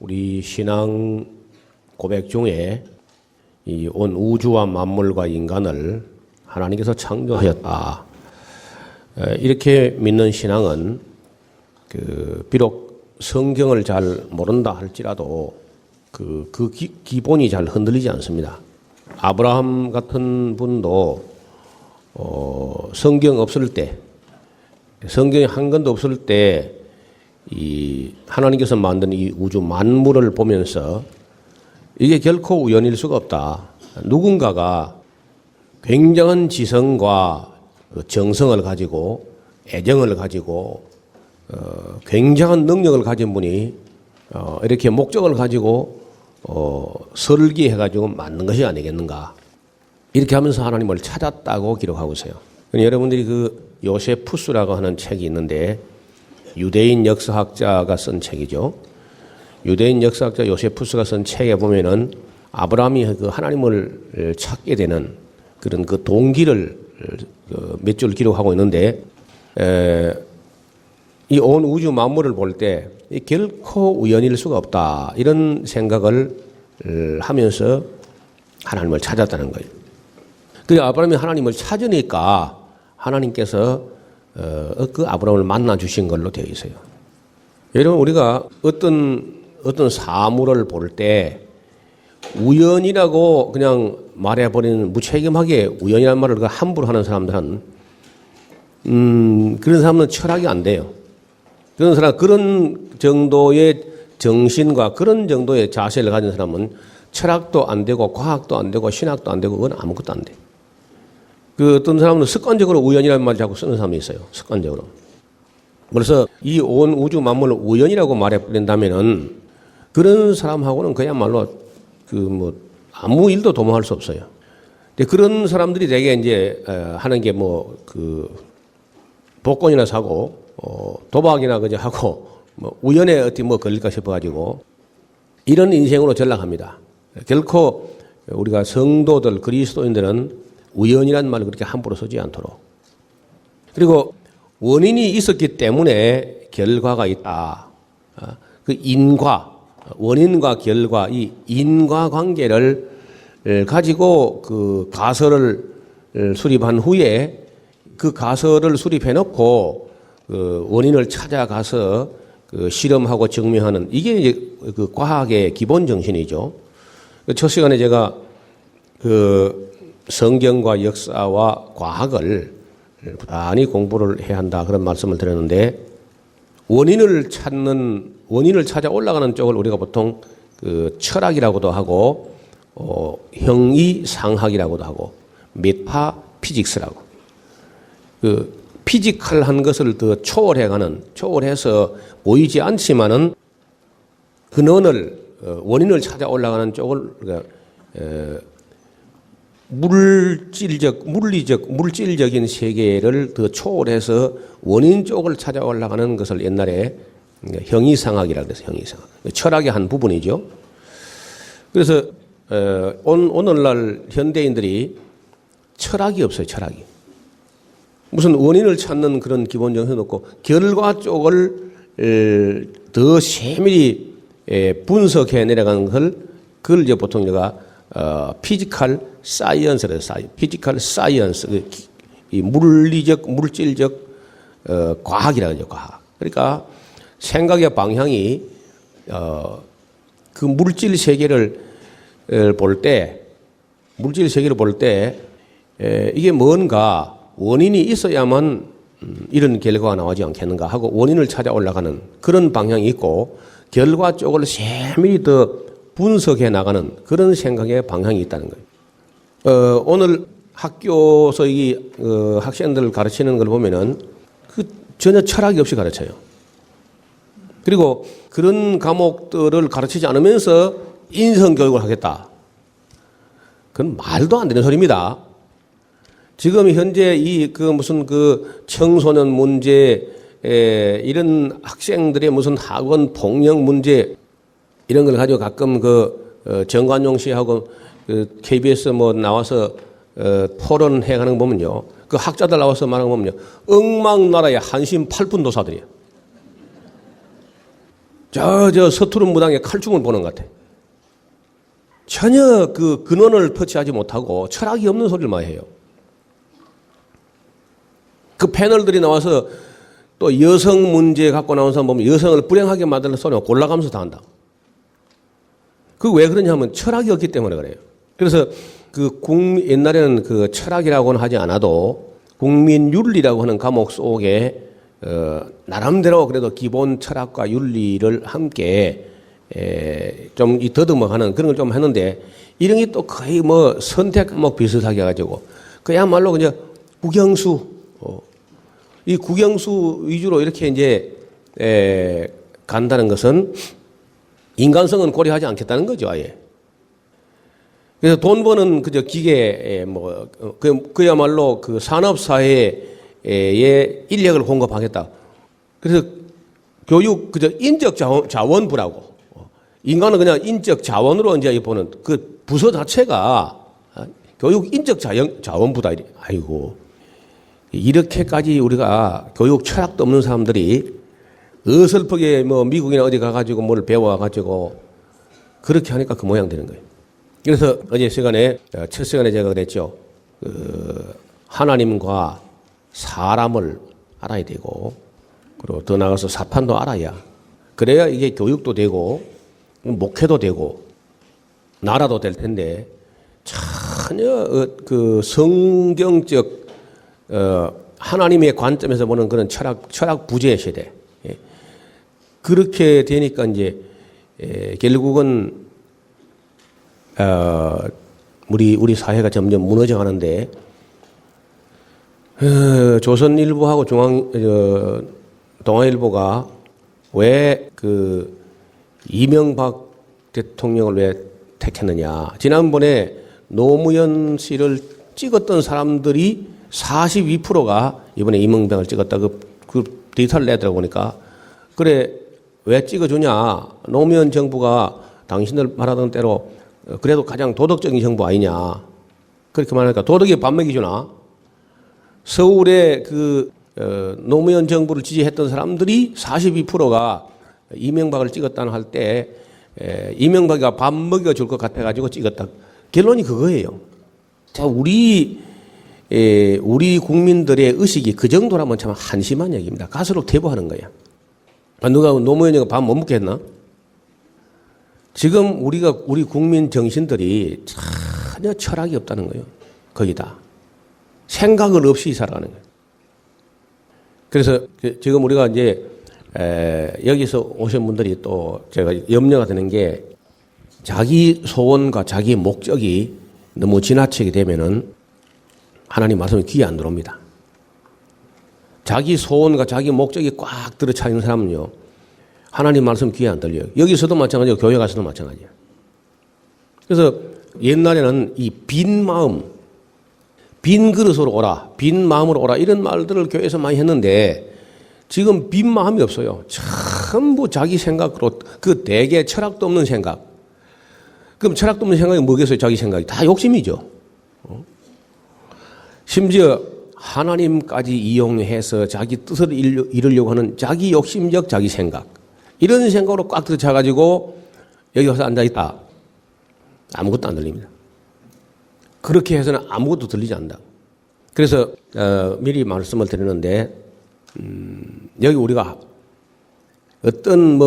우리 신앙 고백 중에 이 온 우주와 만물과 인간을 하나님께서 창조하셨다. 이렇게 믿는 신앙은 비록 성경을 잘 모른다 할지라도 기본이 잘 흔들리지 않습니다. 아브라함 같은 분도 성경 없을 때, 성경이 한 권도 없을 때 이 하나님께서 만든 이 우주 만물을 보면서 이게 결코 우연일 수가 없다. 누군가가 굉장한 지성과 정성을 가지고 애정을 가지고 굉장한 능력을 가진 분이 이렇게 목적을 가지고 설계해가지고 만든 것이 아니겠는가. 이렇게 하면서 하나님을 찾았다고 기록하고 있어요. 여러분들이 요세푸스라고 하는 책이 있는데 유대인 역사학자가 쓴 책이죠. 유대인 역사학자 요세푸스가 쓴 책에 보면은 아브라함이 하나님을 찾게 되는 그런 동기를 몇 줄 기록하고 있는데 이 온 우주 만물을 볼 때 결코 우연일 수가 없다. 이런 생각을 하면서 하나님을 찾았다는 거예요. 그래서 아브라함이 하나님을 찾으니까 하나님께서 그 아브라함을 만나 주신 걸로 되어 있어요. 여러분, 우리가 어떤 사물을 볼 때 우연이라고 그냥 말해버리는 무책임하게 우연이라는 말을 함부로 하는 사람들은 그런 사람은 철학이 안 돼요. 그런 사람, 그런 정도의 정신과 그런 정도의 자세를 가진 사람은 철학도 안 되고 과학도 안 되고 신학도 안 되고 그건 아무것도 안 돼. 어떤 사람은 습관적으로 우연이라는 말을 자꾸 쓰는 사람이 있어요. 습관적으로. 그래서 이 온 우주 만물을 우연이라고 말해버린다면은 그런 사람하고는 그야말로 아무 일도 도모할 수 없어요. 근데 그런 사람들이 되게 이제 하는 게 복권이나 사고 도박이나 그저 하고 우연에 어떻게 걸릴까 싶어가지고 이런 인생으로 전락합니다. 결코 우리가 성도들 그리스도인들은 우연이라는 말을 그렇게 함부로 쓰지 않도록. 그리고 원인이 있었기 때문에 결과가 있다. 원인과 결과, 이 인과관계를 가지고 가설을 수립한 후에 그 가설을 수립해 놓고 원인을 찾아가서 실험하고 증명하는 이게 이제 과학의 기본 정신이죠. 첫 시간에 제가 성경과 역사와 과학을 부단히 공부를 해야 한다 그런 말씀을 드렸는데 원인을 찾아 올라가는 쪽을 우리가 보통 철학이라고도 하고 형이상학이라고도 하고 메타피직스라고 피지컬한 것을 더 초월해서 보이지 않지만은 근원을 원인을 찾아 올라가는 쪽을 물질적인 세계를 더 초월해서 원인 쪽을 찾아 올라가는 것을 옛날에 형이상학이라고 해서 형이상학. 철학의 한 부분이죠. 그래서 오늘날 현대인들이 철학이 없어요. 철학이. 무슨 원인을 찾는 그런 기본 정신도 없고 결과 쪽을 더 세밀히 분석해 내려가는 그걸 이제 보통 우리가 피지컬 사이언스를 해서 피지컬 사이언스, 이 물질적 과학이라고 하죠. 과학. 그러니까 생각의 방향이 그 물질 세계를 볼 때 이게 뭔가 원인이 있어야만 이런 결과가 나오지 않겠는가 하고 원인을 찾아 올라가는 그런 방향이 있고 결과 쪽을 세밀히 더 분석해 나가는 그런 생각의 방향이 있다는 거예요. 오늘 학교에서 이 학생들을 가르치는 걸 보면은 전혀 철학이 없이 가르쳐요. 그리고 그런 과목들을 가르치지 않으면서 인성 교육을 하겠다. 그건 말도 안 되는 소리입니다. 지금 현재 무슨 청소년 문제, 이런 학생들의 무슨 학원 폭력 문제, 이런 걸 가지고 가끔 정관용 씨하고 KBS 나와서 토론해 가는 거 보면요. 학자들 나와서 말하는 거 보면요. 엉망나라의 한심 8분 도사들이에요. 저 서투른 무당의 칼춤을 보는 것 같아. 전혀 그 근원을 터치하지 못하고 철학이 없는 소리를 많이 해요. 그 패널들이 나와서 또 여성 문제 갖고 나온 사람 보면 여성을 불행하게 만드는 소리만 골라가면서 다 한다. 그 왜 그러냐면 철학이 없기 때문에 그래요. 그래서 옛날에는 그 철학이라고는 하지 않아도 국민윤리라고 하는 과목 속에 나름대로 그래도 기본 철학과 윤리를 함께 좀 더듬어가는 그런 걸 좀 했는데 이런 게 또 거의 뭐 선택 과목 비슷하게 해가지고 그야말로 그냥 국영수 이 국영수 위주로 이렇게 이제 간다는 것은 인간성은 고려하지 않겠다는 거죠, 아예. 그래서 돈 버는 그저 기계 그야말로 그 산업 사회에 인력을 공급하겠다. 그래서 교육 그저 인적 자원부라고. 인간은 그냥 인적 자원으로 이제 보는 그 부서 자체가 교육 인적 자원부다. 아이고. 이렇게까지 우리가 교육 철학도 없는 사람들이 어설프게 뭐 미국이나 어디 가가지고 뭘 배워가지고 그렇게 하니까 그 모양 되는 거예요. 그래서 어제 첫 시간에 제가 그랬죠. 하나님과 사람을 알아야 되고, 그리고 더 나아가서 사판도 알아야. 그래야 이게 교육도 되고, 목회도 되고, 나라도 될 텐데, 전혀 그 성경적 하나님의 관점에서 보는 그런 철학 부재 시대. 그렇게 되니까 이제 결국은 우리 사회가 점점 무너져 가는데 조선일보하고 동아일보가 왜 그 이명박 대통령을 왜 택했느냐. 지난번에 노무현 씨를 찍었던 사람들이 42%가 이번에 이명박을 찍었다. 그 데이터를 내더라고 보니까. 그래, 왜 찍어주냐. 노무현 정부가 당신들 말하던 대로 그래도 가장 도덕적인 정부 아니냐. 그렇게 말하니까 도덕이 밥 먹여주나. 서울에 노무현 정부를 지지했던 사람들이 42%가 이명박을 찍었다는 할 때 이명박이가 밥 먹여줄 것 같아가지고 찍었다. 결론이 그거예요. 자, 우리 국민들의 의식이 그 정도라면 참 한심한 얘기입니다. 갈수록 퇴보하는 거야. 누가 노무현이가 밥 못 먹게 했나? 지금 우리 국민 정신들이 전혀 철학이 없다는 거예요. 거기다. 생각을 없이 살아가는 거예요. 그래서 지금 우리가 이제 여기서 오신 분들이 또 제가 염려가 되는 게 자기 소원과 자기 목적이 너무 지나치게 되면은 하나님 말씀이 귀에 안 들어옵니다. 자기 소원과 자기 목적이 꽉 들어차 있는 사람은요, 하나님 말씀 귀에 안 들려요. 여기서도 마찬가지고 교회 가서도 마찬가지예요. 그래서 옛날에는 이 빈 마음, 빈 그릇으로 오라, 빈 마음으로 오라 이런 말들을 교회에서 많이 했는데 지금 빈 마음이 없어요. 전부 자기 생각으로 그 대개 철학도 없는 생각. 그럼 철학도 없는 생각이 뭐겠어요? 자기 생각이 다 욕심이죠. 심지어 하나님까지 이용해서 자기 뜻을 이루려고 하는 자기 욕심적 자기 생각. 이런 생각으로 꽉 들어차가지고 여기 와서 앉아있다. 아무것도 안 들립니다. 그렇게 해서는 아무것도 들리지 않는다. 그래서 미리 말씀을 드리는데 여기 우리가 어떤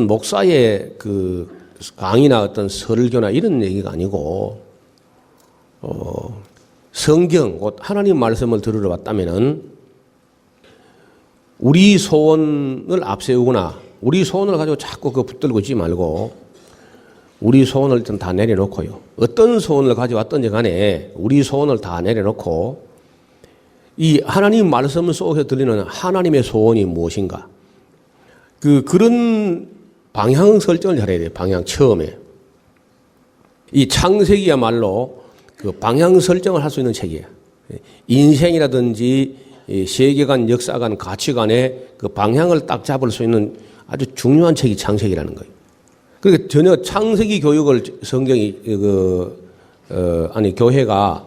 목사의 그 강의나 어떤 설교나 이런 얘기가 아니고 성경, 곧 하나님 말씀을 들으러 왔다면은 우리 소원을 앞세우거나 우리 소원을 가지고 자꾸 붙들고 있지 말고 우리 소원을 일단 다 내려놓고요. 어떤 소원을 가져왔든지 간에 우리 소원을 다 내려놓고 이 하나님 말씀 속에서 들리는 하나님의 소원이 무엇인가. 그런 방향 설정을 잘해야 돼요. 방향 처음에. 이 창세기야말로 그 방향 설정을 할 수 있는 책이에요. 인생이라든지 세계관, 역사관, 가치관의 그 방향을 딱 잡을 수 있는 아주 중요한 책이 창세기라는 거예요. 그러니까 전혀 창세기 교육을 성경이 교회가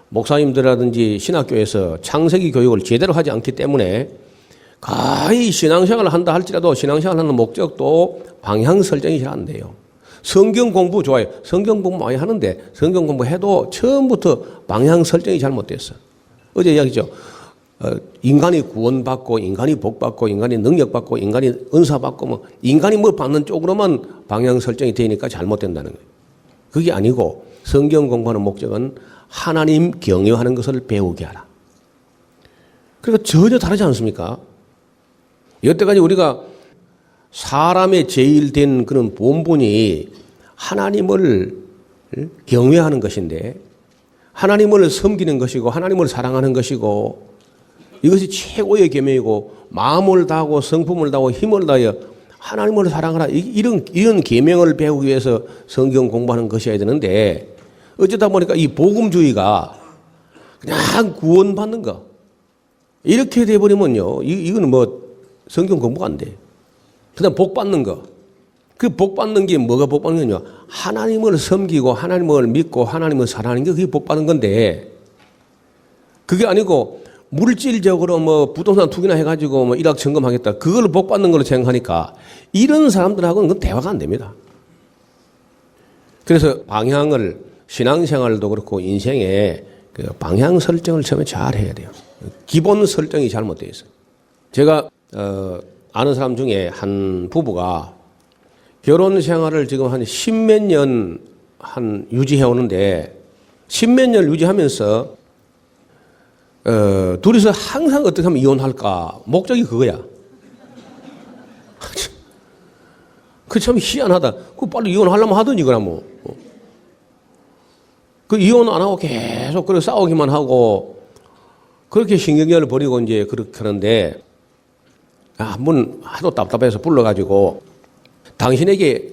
목사님들이라든지 신학교에서 창세기 교육을 제대로 하지 않기 때문에 거의 신앙생활을 한다 할지라도 신앙생활 하는 목적도 방향 설정이 잘 안 돼요. 성경 공부 좋아요. 성경 공부 많이 하는데 성경 공부해도 처음부터 방향 설정이 잘못됐어. 어제 이야기죠. 인간이 구원받고 인간이 복받고 인간이 능력받고 인간이 은사받고 뭐 인간이 뭐 받는 쪽으로만 방향 설정이 되니까 잘못된다는 거예요. 그게 아니고 성경 공부하는 목적은 하나님 경외하는 것을 배우게 하라. 그러니까 전혀 다르지 않습니까? 여태까지 우리가 사람의 제일 된 그런 본분이 하나님을 경외하는 것인데 하나님을 섬기는 것이고 하나님을 사랑하는 것이고 이것이 최고의 계명이고 마음을 다하고 성품을 다하고 힘을 다하여 하나님을 사랑하라 이런 계명을 배우기 위해서 성경 공부하는 것이어야 되는데 어쩌다 보니까 이 복음주의가 그냥 구원받는 거 이렇게 돼버리면요 이거는 뭐 성경 공부가 안 돼. 그다음 복 받는 거. 그 복 받는 게 뭐가 복 받는 거냐? 하나님을 섬기고 하나님을 믿고 하나님을 사랑하는 게 그게 복 받는 건데 그게 아니고 물질적으로 뭐 부동산 투기나 해가지고 뭐 일확천금하겠다. 그걸 복 받는 걸로 생각하니까 이런 사람들하고는 그건 대화가 안 됩니다. 그래서 방향을 신앙생활도 그렇고 인생에 그 방향 설정을 처음에 잘 해야 돼요. 기본 설정이 잘못되어 있어요. 제가 아는 사람 중에 한 부부가 결혼 생활을 지금 한 십몇 년 유지해 오는데 십몇 년 유지하면서 둘이서 항상 어떻게 하면 이혼할까 목적이 그거야. 그 참 희한하다. 그 빨리 이혼하려면 하더니 그러면 그 이혼 안 하고 계속 그렇게 싸우기만 하고 그렇게 신경전을 벌이고 이제 그렇게 하는데 한 번 하도 답답해서 불러가지고 당신에게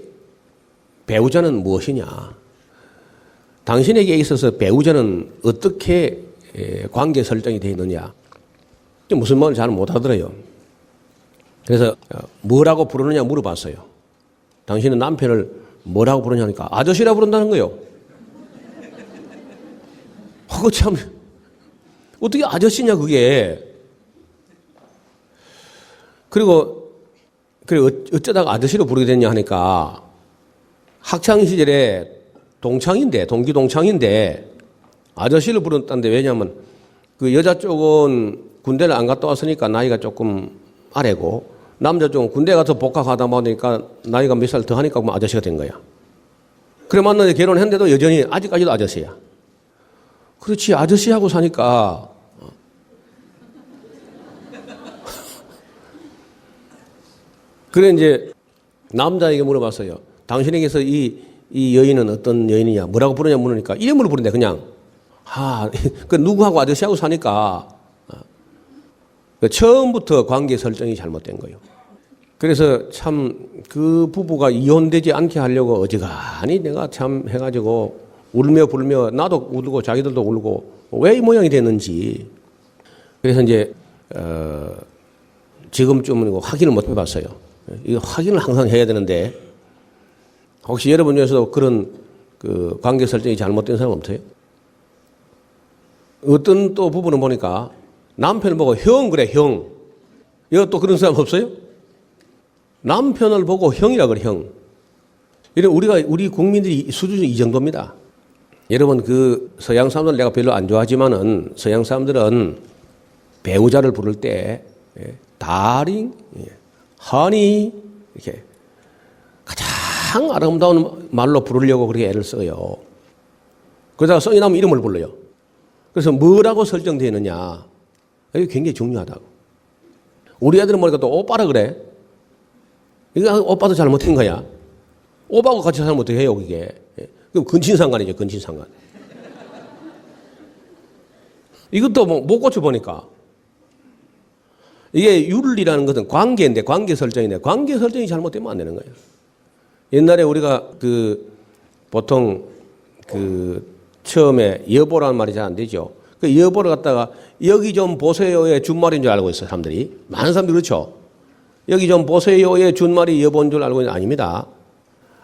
배우자는 무엇이냐? 당신에게 있어서 배우자는 어떻게 관계 설정이 되어 있느냐? 무슨 말을 잘 못하더래요. 그래서 뭐라고 부르느냐 물어봤어요. 당신은 남편을 뭐라고 부르냐니까 아저씨라 부른다는 거예요. 그거 참 어떻게 아저씨냐 그게. 그리고 어쩌다가 아저씨로 부르게 됐냐 하니까 학창 시절에 동기 동창인데 아저씨를 부른다는데 왜냐하면 그 여자 쪽은 군대를 안 갔다 왔으니까 나이가 조금 아래고 남자 쪽은 군대 가서 복학하다 보니까 나이가 몇 살 더 하니까 뭐 아저씨가 된 거야. 그래 만나서 결혼했는데도 여전히 아직까지도 아저씨야. 그렇지 아저씨하고 사니까 그래 이제 남자에게 물어봤어요. 당신에게서 이 여인은 어떤 여인이냐 뭐라고 부르냐 물으니까 이름으로 부른대 그냥. 그 누구하고 아저씨하고 사니까 처음부터 관계 설정이 잘못된 거예요. 그래서 참 그 부부가 이혼되지 않게 하려고 어지간히 내가 참 해가지고 울며 불며 나도 울고 자기들도 울고 왜 이 모양이 됐는지. 그래서 이제 지금쯤은 확인을 못 해봤어요. 이거 확인을 항상 해야 되는데 혹시 여러분 중에서도 그런 그 관계 설정이 잘못된 사람 없어요? 어떤 또 부부는 보니까 남편을 보고 형 그래 형. 이거 또 그런 사람 없어요? 남편을 보고 형이라 그래 형. 이런 우리 국민들이 수준이 이 정도입니다. 여러분 그 서양 사람들 내가 별로 안 좋아하지만은 서양 사람들은 배우자를 부를 때 darling, honey 이렇게 가장 아름다운 말로 부르려고 그렇게 애를 써요. 그러다가 성이 나면 이름을 불러요. 그래서 뭐라고 설정되어 있느냐 이게 굉장히 중요하다고. 우리 애들은 보니까 또 오빠라 그래. 이거 오빠도 잘못한 거야. 오빠하고 같이 살면 어떻게 해요 그게. 그럼 근친상간이죠 근친상간. 이것도 뭐 못 고쳐보니까 이게 윤리라는 것은 관계인데 관계 설정인데 관계 설정이 잘못되면 안 되는 거예요. 옛날에 우리가 보통 처음에 여보라는 말이 잘 안 되죠. 그 여보를 갖다가 여기 좀 보세요의 준말인 줄 알고 있어요 사람들이. 많은 사람들이 그렇죠. 여기 좀 보세요의 준말이 여보인 줄 알고 있는 아닙니다.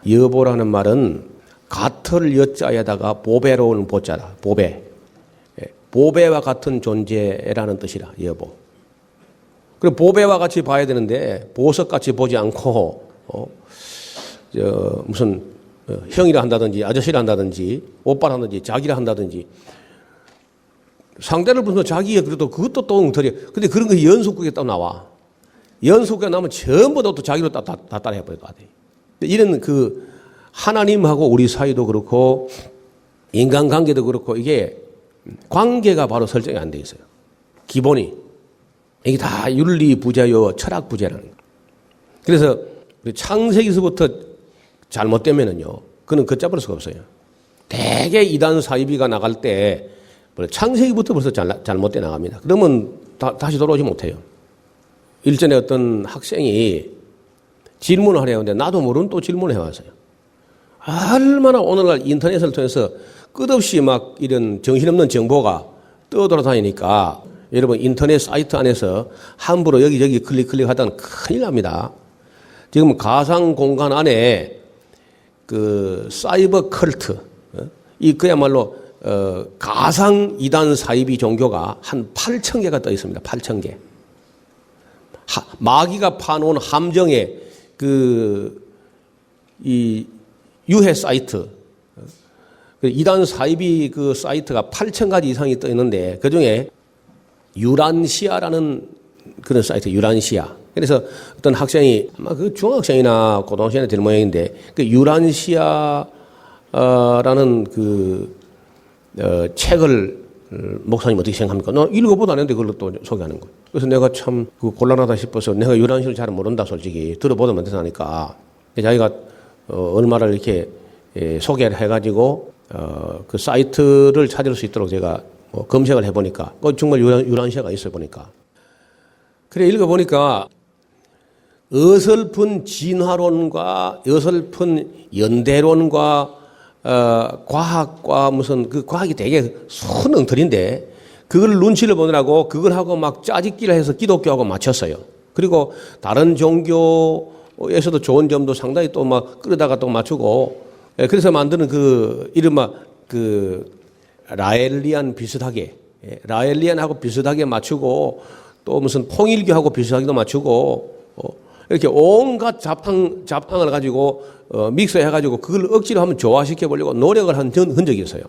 여보라는 말은 같을 여자에다가 보배로 오는 보자라. 보배. 보배와 같은 존재라는 뜻이라 여보. 그리고 보배와 같이 봐야 되는데 보석같이 보지 않고 무슨 형이라 한다든지 아저씨라 한다든지 오빠라 한다든지 자기라 한다든지 상대를 보면 자기의 그래도 그것도 또 엉터리야. 근데 그런 거 연속극에 또 나와. 연속극에 나오면 전부 다 또 자기로 다 따라해버려야 돼. 이런 그 하나님하고 우리 사이도 그렇고 인간관계도 그렇고 이게 관계가 바로 설정이 안 돼 있어요. 기본이. 이게 다 윤리 부재요, 철학 부재라는 거예요. 그래서 창세기서부터 잘못되면은요, 그는 걷잡을 수가 없어요. 대개 이단 사이비가 나갈 때 창세기부터 벌써 잘못돼 나갑니다. 그러면 다시 돌아오지 못해요. 일전에 어떤 학생이 질문을 하려고 하는데 나도 모르는 또 질문을 해왔어요. 얼마나 오늘날 인터넷을 통해서 끝없이 막 이런 정신없는 정보가 떠돌아다니니까 여러분 인터넷 사이트 안에서 함부로 여기저기 클릭하다가 큰일 납니다. 지금 가상 공간 안에 그 사이버 컬트, 이 그야말로 가상 이단 사이비 종교가 한 8,000개가 떠 있습니다. 8,000개. 마귀가 파놓은 함정의 이 유해 사이트, 이단 사이비 그 사이트가 8,000가지 이상이 떠 있는데 그 중에 유란시아라는 그런 사이트, 유란시아. 그래서 어떤 학생이 아마 그 중학생이나 고등학생이 될 모양인데 그 유란시아라는 책을 목사님 어떻게 생각합니까? 나 읽어보도 안 했는데 그걸 또 소개하는 거예요. 그래서 내가 참 곤란하다 싶어서 내가 유란시를 잘 모른다 솔직히 들어보면 된다니까. 자기가 얼마를 이렇게 소개를 해가지고 그 사이트를 찾을 수 있도록 제가 검색을 해보니까 정말 유란시아가 있어요 보니까. 그래 읽어보니까 어설픈 진화론과 어설픈 연대론과 과학과 무슨 그 과학이 되게 손엉터리인데 그걸 눈치를 보느라고 그걸 하고 막 짜집기를 해서 기독교하고 맞췄어요. 그리고 다른 종교에서도 좋은 점도 상당히 또 막 끌어다가 또 맞추고 그래서 만드는 그 이른바 그 라엘리안 비슷하게 라엘리안하고 비슷하게 맞추고 또 무슨 통일교하고 비슷하게도 맞추고 이렇게 온갖 잡탕을 가지고 믹서해가지고 그걸 억지로 한번 조화시켜 보려고 노력을 한 흔적이 있어요.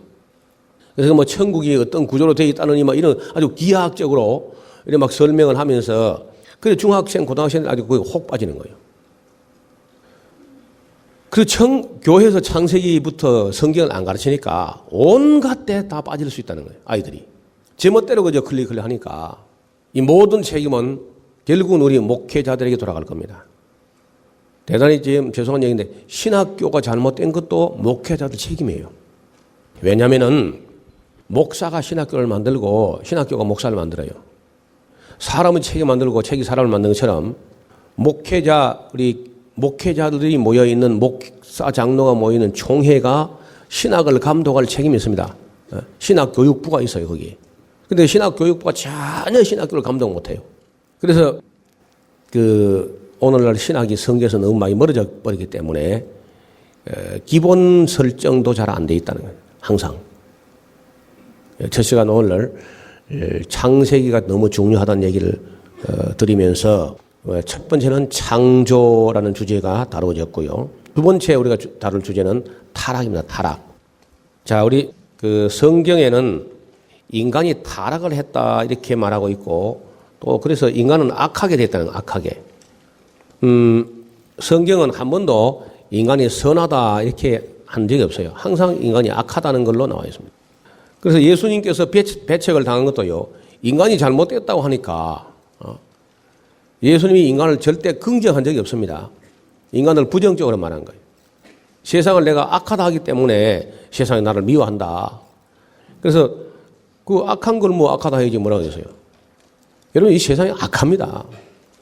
그래서 뭐 천국이 어떤 구조로 되어 있다느니 막 이런 아주 기하학적으로 이렇게 막 설명을 하면서 그래 중학생, 고등학생들 아주 거기 혹 빠지는 거예요. 그리고 교회에서 창세기부터 성경을 안 가르치니까 온갖 데 다 빠질 수 있다는 거예요. 아이들이. 제멋대로 그저 클릭을 하니까 이 모든 책임은 결국은 우리 목회자들에게 돌아갈 겁니다. 대단히 지금 죄송한 얘기인데 신학교가 잘못된 것도 목회자들 책임이에요. 왜냐하면은 목사가 신학교를 만들고 신학교가 목사를 만들어요. 사람은 책이 만들고 책이 사람을 만드는 것처럼 우리 목회자들이 모여있는 목사 장로가 모이는 총회가 신학을 감독할 책임이 있습니다. 신학교육부가 있어요 거기. 근데 신학교육부가 전혀 신학교를 감독 못해요. 그래서 오늘날 신학이 성경에서 너무 많이 멀어져 버리기 때문에 기본 설정도 잘 안 돼 있다는 거예요. 항상. 저 시간 오늘날 창세기가 너무 중요하다는 얘기를 드리면서 첫 번째는 창조라는 주제가 다루어졌고요. 두 번째 우리가 다룰 주제는 타락입니다. 타락. 자, 우리 성경에는 인간이 타락을 했다 이렇게 말하고 있고 또 그래서 인간은 악하게 됐다는 거예요. 악하게. 성경은 한 번도 인간이 선하다 이렇게 한 적이 없어요. 항상 인간이 악하다는 걸로 나와 있습니다. 그래서 예수님께서 배척을 당한 것도요. 인간이 잘못됐다고 하니까 예수님이 인간을 절대 긍정한 적이 없습니다. 인간을 부정적으로 말한 거예요. 세상을 내가 악하다 하기 때문에 세상이 나를 미워한다. 그래서 그 악한 걸 뭐 악하다 해야지 뭐라고 했어요. 여러분 이 세상이 악합니다.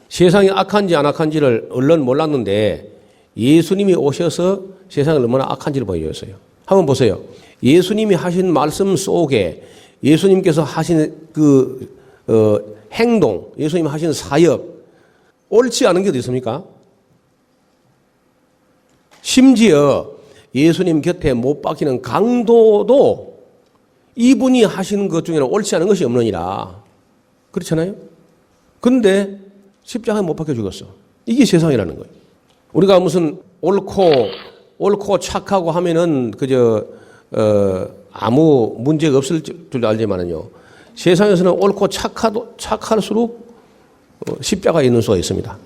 세상이 악한지 안 악한지를 얼른 몰랐는데 예수님이 오셔서 세상을 얼마나 악한지를 보여줬어요. 한번 보세요. 예수님이 하신 말씀 속에 예수님께서 하신 행동, 예수님 하신 사역 옳지 않은 게 어디 있습니까? 심지어 예수님 곁에 못 박히는 강도도 이분이 하시는 것 중에는 옳지 않은 것이 없느니라. 그렇잖아요? 그런데 십자가에 못 박혀 죽었어. 이게 세상이라는 거예요. 우리가 무슨 옳고 착하고 하면은 아무 문제가 없을 줄 알지만은요. 세상에서는 옳고 착할수록 십자가에 있는 수가 있습니다.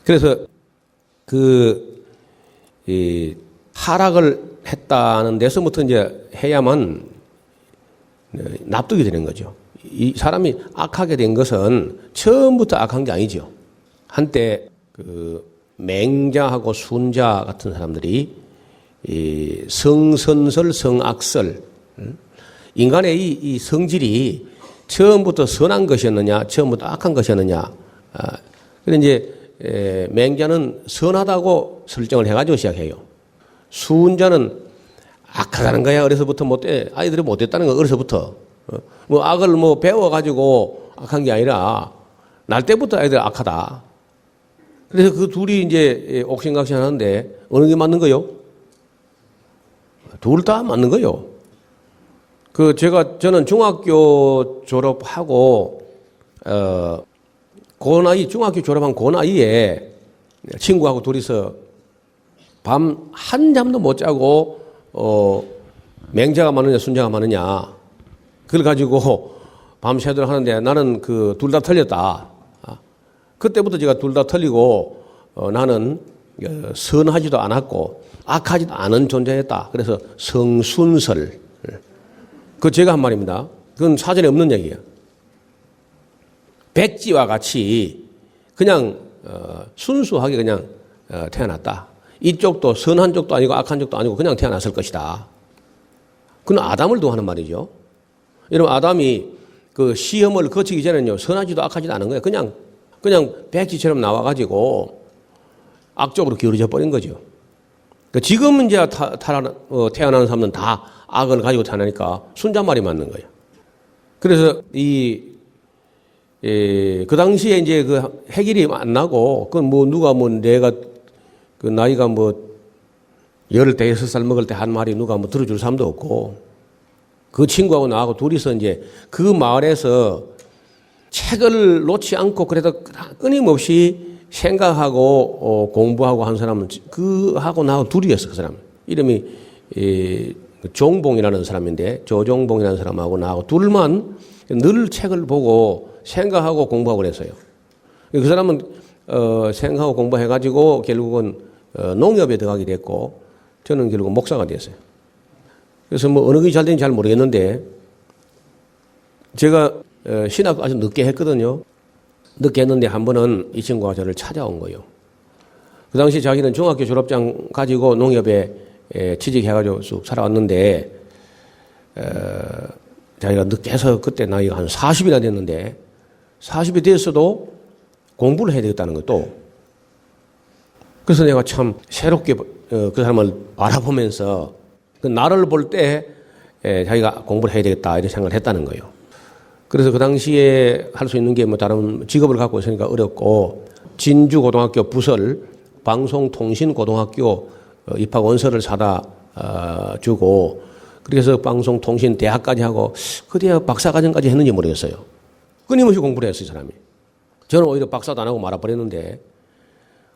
그래서 이 하락을 했다는 데서부터 이제 해야만 납득이 되는 거죠. 이 사람이 악하게 된 것은 처음부터 악한 게 아니죠. 한때 맹자하고 순자 같은 사람들이 이 성선설, 성악설, 인간의 이 성질이 처음부터 선한 것이었느냐, 처음부터 악한 것이었느냐. 그런데 이제 맹자는 선하다고 설정을 해가지고 시작해요. 순자는 악하다는 거야. 어려서부터 못돼. 아이들이 못됐다는 거 어려서부터. 뭐 악을 뭐 배워가지고 악한 게 아니라 날 때부터 아이들 악하다. 그래서 그 둘이 이제 옥신각신 하는데 어느 게 맞는 거요? 둘 다 맞는 거요. 저는 중학교 졸업하고 중학교 졸업한 그 나이에 친구하고 둘이서 밤 한잠도 못 자고 맹자가 많으냐 순자가 많으냐 그걸 가지고 밤새도록 하는데 나는 둘 다 틀렸다. 그때부터 제가 둘 다 틀리고 나는 선하지도 않았고 악하지도 않은 존재였다. 그래서 성순설. 제가 한 말입니다. 그건 사전에 없는 얘기예요. 백지와 같이 그냥 순수하게 그냥 태어났다. 이쪽도 선한 쪽도 아니고 악한 쪽도 아니고 그냥 태어났을 것이다. 그건 아담을 두하는 말이죠. 여러분 아담이 시험을 거치기 전에는요 선하지도 악하지도 않은 거예요. 그냥 백지처럼 나와가지고 악쪽으로 기울어져 버린 거죠. 지금 이제 태어나는 사람은 다 악을 가지고 태어나니까 순자 말이 맞는 거예요. 그래서 그 당시에 이제 해결이 안 나고 누가 내가 나이가 15살 먹을 때 한 말이 누가 들어줄 사람도 없고 그 친구하고 나하고 둘이서 이제 그 마을에서 책을 놓지 않고 그래도 끊임없이 생각하고 공부하고 한 사람은 하고 나하고 둘이었어. 그 사람 이름이 종봉이라는 사람인데 조종봉이라는 사람하고 나하고 둘만 늘 책을 보고 생각하고 공부하고 그랬어요. 그 사람은 생각하고 공부해가지고 결국은 농협에 들어가게 됐고 저는 결국 목사가 됐어요. 그래서 어느 게 잘 되는지 잘 모르겠는데 제가 신학 아주 늦게 했거든요. 늦게 했는데 한 번은 이 친구가 저를 찾아온 거예요. 그 당시 자기는 중학교 졸업장 가지고 농협에 취직해가지고 쑥 살아왔는데 자기가 늦게 해서 그때 나이가 한 40이나 됐는데 40이 됐어도 공부를 해야 되겠다는 것도 그래서 내가 참 새롭게 그 사람을 바라보면서 나를 볼 때 자기가 공부를 해야 되겠다 이런 생각을 했다는 거예요. 그래서 그 당시에 할 수 있는 게 다른 직업을 갖고 있으니까 어렵고 진주고등학교 부설 방송통신고등학교 입학 원서를 사다 주고 그래서 방송통신 대학까지 하고 그 대학 박사과정까지 했는지 모르겠어요. 끊임없이 공부를 했어요, 사람이. 저는 오히려 박사도 안 하고 말아버렸는데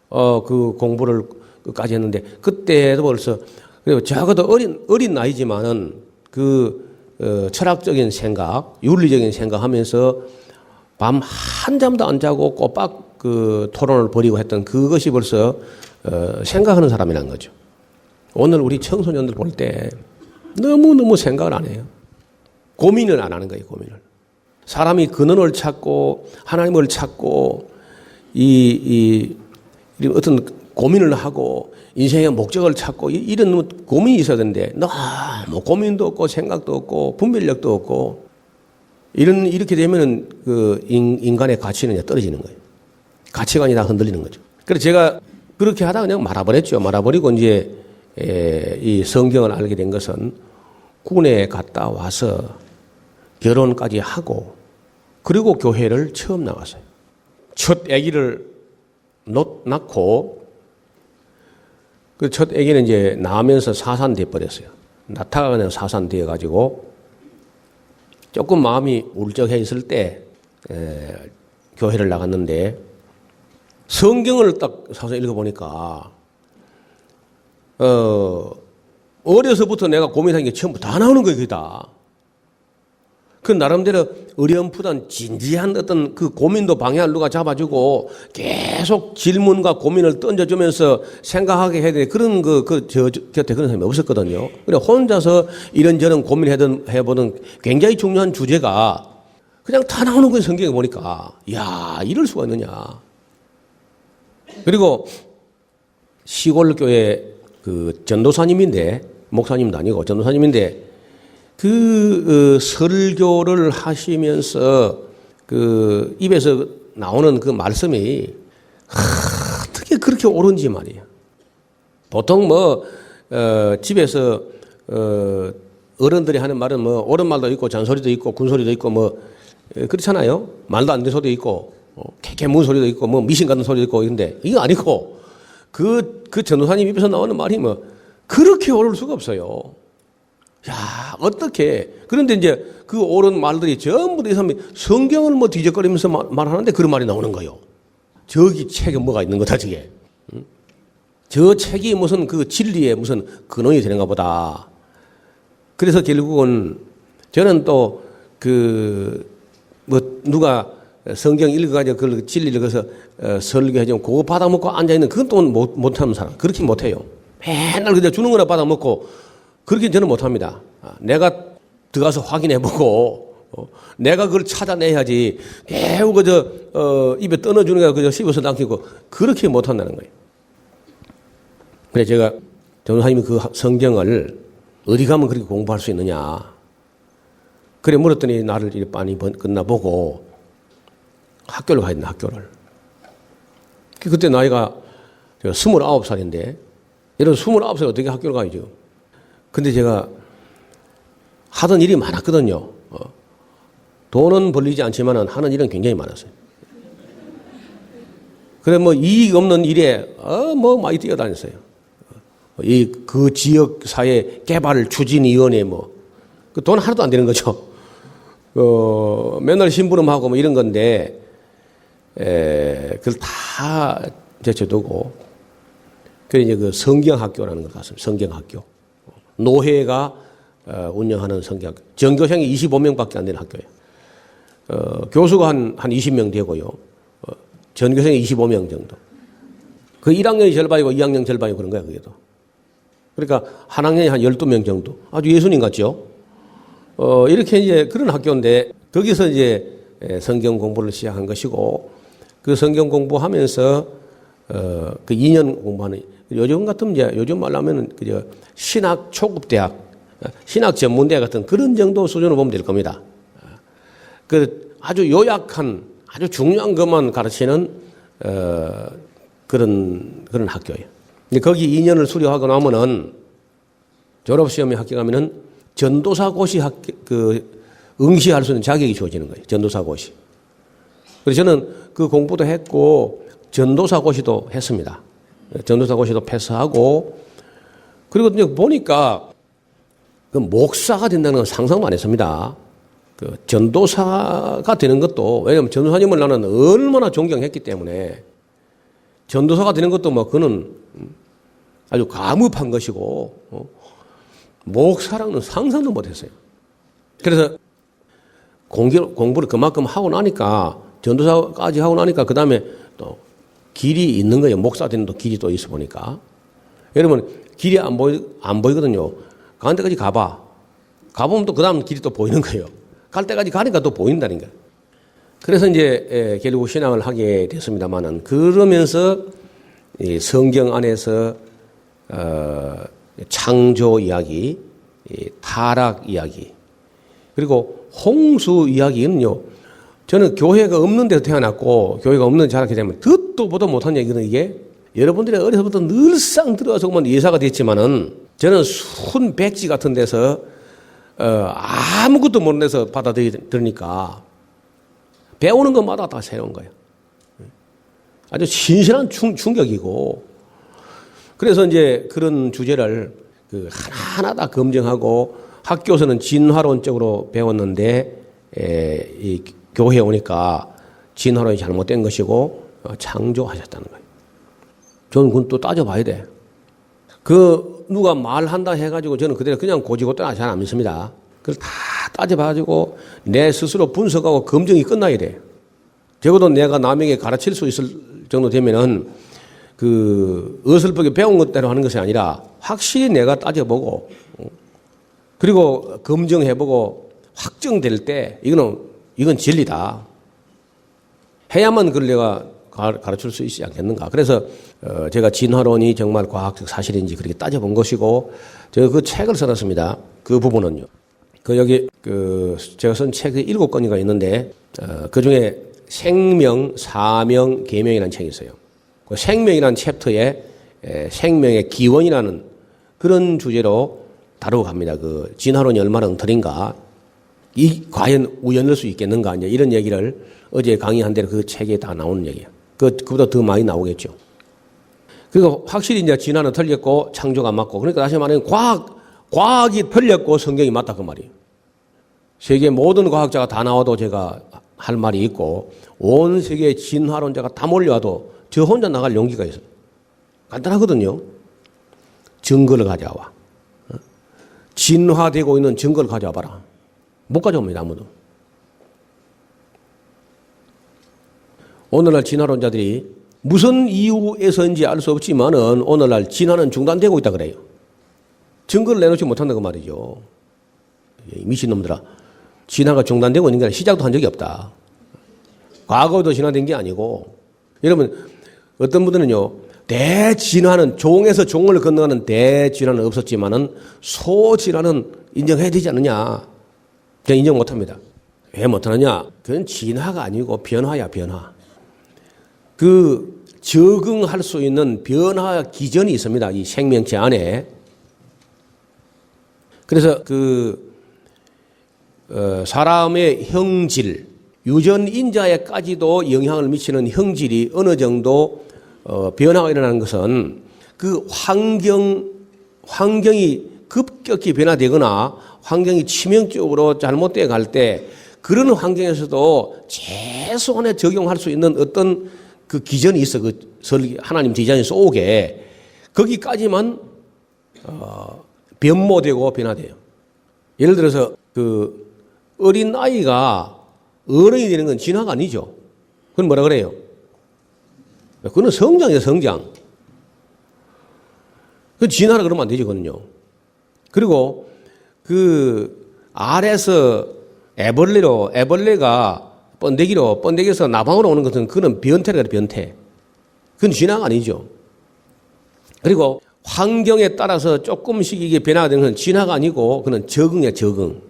그 공부를 끝까지 했는데 그때도 벌써 그리고 적어도 어린 나이지만은 철학적인 생각, 윤리적인 생각하면서 밤 한잠도 안 자고 꼬박 토론을 벌이고 했던 그것이 벌써 생각하는 사람이라는 거죠. 오늘 우리 청소년들 볼 때 너무너무 생각을 안 해요. 고민을 안 하는 거예요, 고민을. 사람이 근원을 찾고 하나님을 찾고 어떤 고민을 하고 인생의 목적을 찾고 이런 고민이 있어야 되는데 너무 고민도 없고 생각도 없고 분별력도 없고 이렇게 되면은 인간의 가치는 떨어지는 거예요. 가치관이 다 흔들리는 거죠. 그래서 제가 그렇게 하다 그냥 말아버렸죠. 말아버리고 이제 이 성경을 알게 된 것은 군에 갔다 와서 결혼까지 하고 그리고 교회를 처음 나왔어요. 첫 아기를 낳고 그 첫 아기는 이제 나면서 사산돼 버렸어요. 낳다가 그냥 사산되어 가지고 조금 마음이 울적해 있을 때 교회를 나갔는데 성경을 딱 사서 읽어보니까 어려서부터 내가 고민한 게 전부 다 나오는 거예요. 그게 다. 그 나름대로 어렴풋한 진지한 어떤 그 고민도 방향을 누가 잡아주고 계속 질문과 고민을 던져주면서 생각하게 해야 되는 그런 저 곁에 그런 사람이 없었거든요. 그래 혼자서 이런저런 고민해보는 굉장히 중요한 주제가 그냥 다 나오는 거예요. 성경에 보니까. 이야, 이럴 수가 있느냐. 그리고 시골 교회 그 전도사님인데, 목사님도 아니고 전도사님인데, 설교를 하시면서 그 입에서 나오는 그 말씀이 어떻게 그렇게 옳은지 말이에요. 보통 집에서 어른들이 하는 말은 옳은 말도 있고 잔소리도 있고 군소리도 있고 그렇잖아요. 말도 안 되는 소리도 있고 개문 소리도 있고 미신 같은 소리도 있고 이런데 이거 아니고 그 전도사님 입에서 나오는 말이 그렇게 옳을 수가 없어요. 야, 어떻게. 그런데 이제 그 옳은 말들이 전부 다 이 사람이 성경을 뒤적거리면서 말하는데 그런 말이 나오는 거예요. 저기 책에 뭐가 있는 거다, 저게. 저 책이 무슨 그 진리의 무슨 근원이 되는가 보다. 그래서 결국은 저는 또 누가 성경 읽어가지고 그 진리를 그래서 설교해주면 그거 받아먹고 앉아있는 그건 또 못하는 사람. 그렇게 못해요. 맨날 그냥 주는 거나 받아먹고 그렇게 저는 못합니다. 내가 들어가서 확인해보고 내가 그걸 찾아내야지 계속 입에 떠넣어주는 거 그저 씹어서 남기고 그렇게 못한다는 거예요. 그래서 제가 전도사님이 그 성경을 어디 가면 그렇게 공부할 수 있느냐. 그래 물었더니 나를 이렇게 빤히 끝나보고 학교를 가야 된다. 학교를. 그때 나이가 제가 29살인데 여러분 29살에 어떻게 학교를 가야죠. 근데 제가 하던 일이 많았거든요. 돈은 벌리지 않지만 하는 일은 굉장히 많았어요. 그래 이익 없는 일에 많이 뛰어다녔어요. 그 지역 사회 개발 추진위원회 그 돈 하나도 안 되는 거죠. 맨날 심부름하고 이런 건데 그걸 다 제쳐두고 그래 이제 그 성경학교라는 걸 갔습니다. 성경학교. 노회가 운영하는 성경학교. 전교생이 25명밖에 안 되는 학교예요. 교수가 한 20명 되고요. 전교생이 25명 정도. 그 1학년이 절반이고 2학년 절반이고 그런 거야, 그게도. 그러니까 한 학년이 한 12명 정도. 아주 예수님 같죠? 이렇게 이제 그런 학교인데 거기서 이제 성경 공부를 시작한 것이고 그 성경 공부하면서 그 2년 공부하는 요즘 같으면 이제 요즘 말로 하면은 그저 신학 초급 대학, 신학 전문 대학 같은 그런 정도 수준으로 보면 될 겁니다. 그 아주 요약한 아주 중요한 것만 가르치는 그런 학교예요. 근데 거기 2년을 수료하고 나면은 졸업 시험에 합격하면은 전도사고시 응시할 수 있는 자격이 주어지는 거예요. 전도사고시. 그래서 저는 그 공부도 했고 전도사고시도 했습니다. 전도사고시도 패스하고 그리고 이제 보니까 그 목사가 된다는 건 상상도 안 했습니다. 그 전도사가 되는 것도 왜냐하면 전도사님을 나는 얼마나 존경했기 때문에 전도사가 되는 것도 그는 아주 가무한 것이고 목사랑은 상상도 못했어요. 그래서 공부를 그만큼 하고 나니까 전도사까지 하고 나니까 그 다음에 또 길이 있는 거예요. 목사 되는 또 길이 또 있어 보니까. 여러분 길이 안 보이거든요. 가는 데까지 가봐. 가보면 또 그 다음 길이 또 보이는 거예요. 갈 때까지 가니까 또 보인다는 거예요. 그래서 이제 결국 신앙을 하게 됐습니다만은 그러면서 이 성경 안에서 창조 이야기, 타락 이야기, 그리고 홍수 이야기는요. 저는 교회가 없는 데서 태어났고 교회가 없는 데 자랐기 때문에 듣도 보도 못한 얘기는 이게 여러분들이 어려서부터 늘상 들어와서 예사가 됐지만은 저는 순백지 같은 데서 아무것도 모르는 데서 받아들이니까 배우는 것마다 다 새로운 거예요. 아주 신선한 충격이고 그래서 이제 그런 주제를 하나하나 다 검증하고 학교에서는 진화론적으로 배웠는데 이 교회에 오니까 진화론이 잘못된 것이고 창조하셨다는 거예요. 저는 그건 또 따져봐야 돼. 누가 말한다 해가지고 저는 그대로 그냥 고지고대로 잘 안 믿습니다. 그걸 다 따져봐가지고 내 스스로 분석하고 검증이 끝나야 돼. 적어도 내가 남에게 가르칠 수 있을 정도 되면은 어설프게 배운 것대로 하는 것이 아니라 확실히 내가 따져보고 그리고 검증해보고 확정될 때 이건 진리다 해야만 그걸 내가 가르칠 수 있지 않겠는가. 그래서 제가 진화론이 정말 과학적 사실인지 그렇게 따져본 것이고 제가 그 책을 써놨습니다. 그 부분은요. 제가 쓴 책이 7권이가 있는데 그 중에 생명, 사명, 계명이라는 책이 있어요. 그 생명이라는 챕터에 생명의 기원이라는 그런 주제로 다루고 갑니다. 진화론이 얼마나 엉터리인가, 과연 우연일 수 있겠는가, 이제 이런 얘기를 어제 강의한 대로 그 책에 다 나오는 얘기예요. 그보다 더 많이 나오겠죠. 그리고 확실히 이제 진화는 틀렸고 창조가 맞고, 그러니까 다시 말하면 과학이 틀렸고 성경이 맞다 그 말이에요. 세계 모든 과학자가 다 나와도 제가 할 말이 있고 온 세계 진화론자가 다 몰려와도 저 혼자 나갈 용기가 있어요. 간단하거든요. 증거를 가져와. 진화되고 있는 증거를 가져와 봐라. 못 가져옵니다, 아무도. 오늘날 진화론자들이 무슨 이유에서인지 알 수 없지만은 오늘날 진화는 중단되고 있다 그래요. 증거를 내놓지 못한다고 말이죠. 미친놈들아. 진화가 중단되고 있는 게 아니라 시작도 한 적이 없다. 과거도 진화된 게 아니고. 여러분, 어떤 분들은요, 대진화는, 종에서 종을 건너가는 대진화는 없었지만은 소진화는 인정해야 되지 않느냐. 그냥 인정 못 합니다. 왜 못하느냐? 그건 진화가 아니고 변화야, 변화. 적응할 수 있는 변화 기전이 있습니다. 이 생명체 안에. 그래서 사람의 형질, 유전인자에까지도 영향을 미치는 형질이 어느 정도 변화가 일어나는 것은 그 환경이 급격히 변화되거나 환경이 치명적으로 잘못되어 갈 때 그런 환경에서도 최소한의 적용할 수 있는 어떤 그 기전이 있어. 하나님 디자인 속에 거기까지만 변모되고 변화돼요. 예를 들어서 어린 아이가 어른이 되는 건 진화가 아니죠. 그건 뭐라 그래요? 그건 성장이에요, 성장. 그 진화라 그러면 안 되죠, 그거는요. 그리고 알에서 애벌레가 번데기에서 나방으로 오는 것은 그건 변태라 그래요, 변태. 그건 진화가 아니죠. 그리고 환경에 따라서 조금씩 이게 변화가 되는 건 진화가 아니고 그건 적응이야, 적응.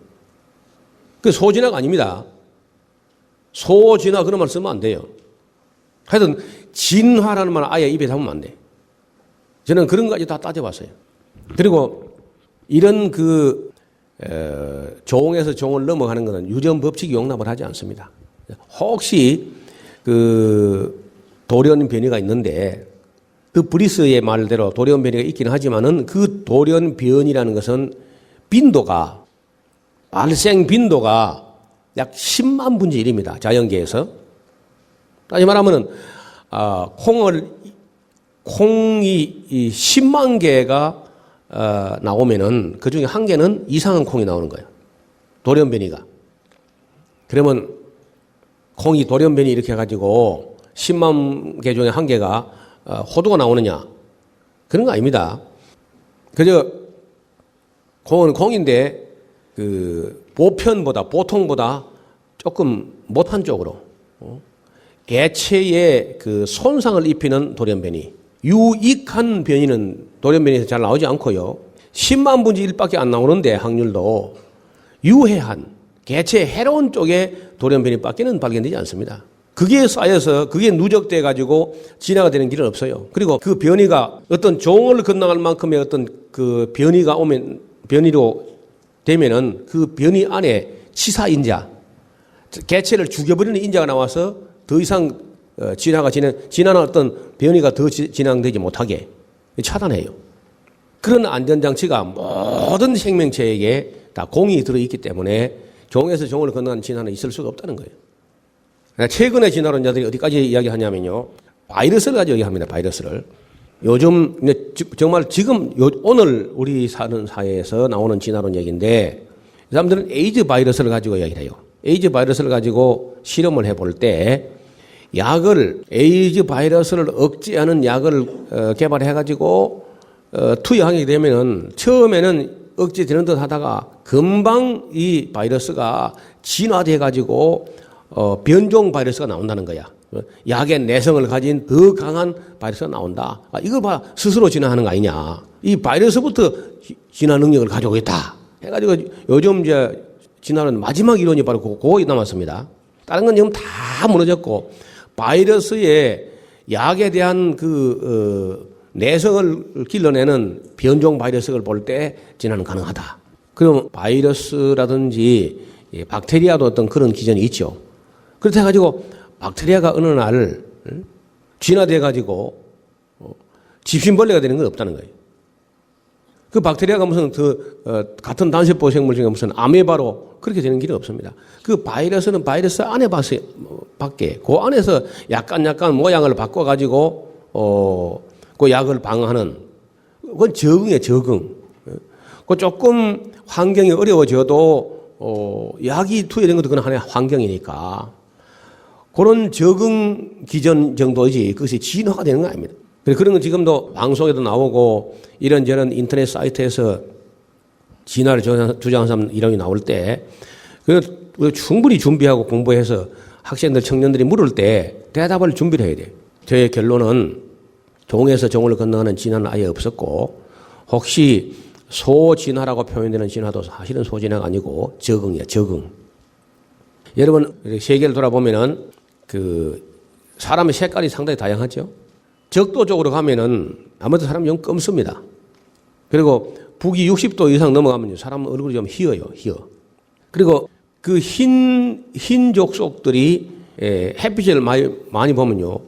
그 소진화가 아닙니다. 소진화 그런 말 쓰면 안 돼요. 하여튼 진화라는 말 아예 입에 담으면 안 돼. 저는 그런 것까지 다 따져봤어요. 그리고 이런 종에서 종을 넘어가는 것은 유전 법칙이 용납을 하지 않습니다. 혹시 돌연 변이가 있는데 브리스의 말대로 돌연 변이가 있기는 하지만은 그 돌연 변이라는 것은 발생 빈도가 약 10만 분의 1입니다. 자연계에서. 다시 말하면은, 콩이 10만 개가 나오면은 그 중에 한 개는 이상한 콩이 나오는 거예요. 돌연변이가. 그러면 콩이 돌연변이 이렇게 해가지고 10만 개 중에 한 개가 호두가 나오느냐? 그런 거 아닙니다. 그저 콩은 콩인데 보통보다 조금 못한 쪽으로 개체에 손상을 입히는 돌연변이, 유익한 변이는 돌연변이에서 잘 나오지 않고요. 10만 분의 1밖에 안 나오는데 확률도 유해한 개체에 해로운 쪽에 돌연변이밖에는 발견되지 않습니다. 그게 쌓여서 그게 누적돼 가지고 진화가 되는 길은 없어요. 그리고 그 변이가 어떤 종을 건너갈 만큼의 어떤 변이로 되면은 그 변이 안에 치사인자, 개체를 죽여버리는 인자가 나와서 더 이상 진화는 어떤 변이가 더 진행되지 못하게 차단해요. 그런 안전장치가 모든 생명체에게 다 공이 들어있기 때문에 종에서 종을 건너간 진화는 있을 수가 없다는 거예요. 최근에 진화론자들이 어디까지 이야기하냐면요. 바이러스를 가지고 얘기합니다. 바이러스를. 요즘 정말 지금 오늘 우리 사는 사회에서 나오는 진화론 얘기인데 이 사람들은 에이즈 바이러스를 가지고 이야기를 해요. 에이즈 바이러스를 가지고 실험을 해볼 때 약을 에이즈 바이러스를 억제하는 약을 개발해가지고 투여하게 되면은 처음에는 억제되는 듯 하다가 금방 이 바이러스가 진화돼가지고 변종 바이러스가 나온다는 거야. 약의 내성을 가진 더 강한 바이러스가 나온다. 이걸 봐 스스로 진화하는 거 아니냐. 이 바이러스부터 진화 능력을 가지고 있다. 해가지고 요즘 이제 진화는 마지막 이론이 바로 그거 남았습니다. 다른 건 지금 다 무너졌고 바이러스의 약에 대한 내성을 길러내는 변종 바이러스를 볼 때 진화는 가능하다. 그럼 바이러스라든지 박테리아도 어떤 그런 기전이 있죠. 그렇다 해가지고 박테리아가 어느 날 진화돼가지고 집신벌레가 되는 건 없다는 거예요. 그 박테리아가 무슨 같은 단세포 생물 중에 무슨 아메바로 그렇게 되는 길은 없습니다. 그 바이러스는 바이러스 안에 밖에 그 안에서 약간 모양을 바꿔가지고 그 약을 방어하는 그건 적응이에요. 적응. 그 조금 환경이 어려워져도 약이 투여된 것도 그건 하나의 환경이니까 그런 적응 기전 정도이지 그것이 진화가 되는 건 아닙니다. 그런 건 지금도 방송에도 나오고 이런저런 인터넷 사이트에서 진화를 주장하는 사람 이름이 나올 때 충분히 준비하고 공부해서 학생들 청년들이 물을 때 대답을 준비를 해야 돼요. 저의 결론은 종에서 종을 건너가는 진화는 아예 없었고 혹시 소진화라고 표현되는 진화도 사실은 소진화가 아니고 적응이에요. 적응. 여러분 세계를 돌아보면은 사람의 색깔이 상당히 다양하죠. 적도 쪽으로 가면은 아무래도 사람이 좀 검습니다. 그리고 북위 60도 이상 넘어가면 사람 얼굴이 좀 희어요. 희어. 그리고 그 흰 족속들이 햇빛을 많이 보면요.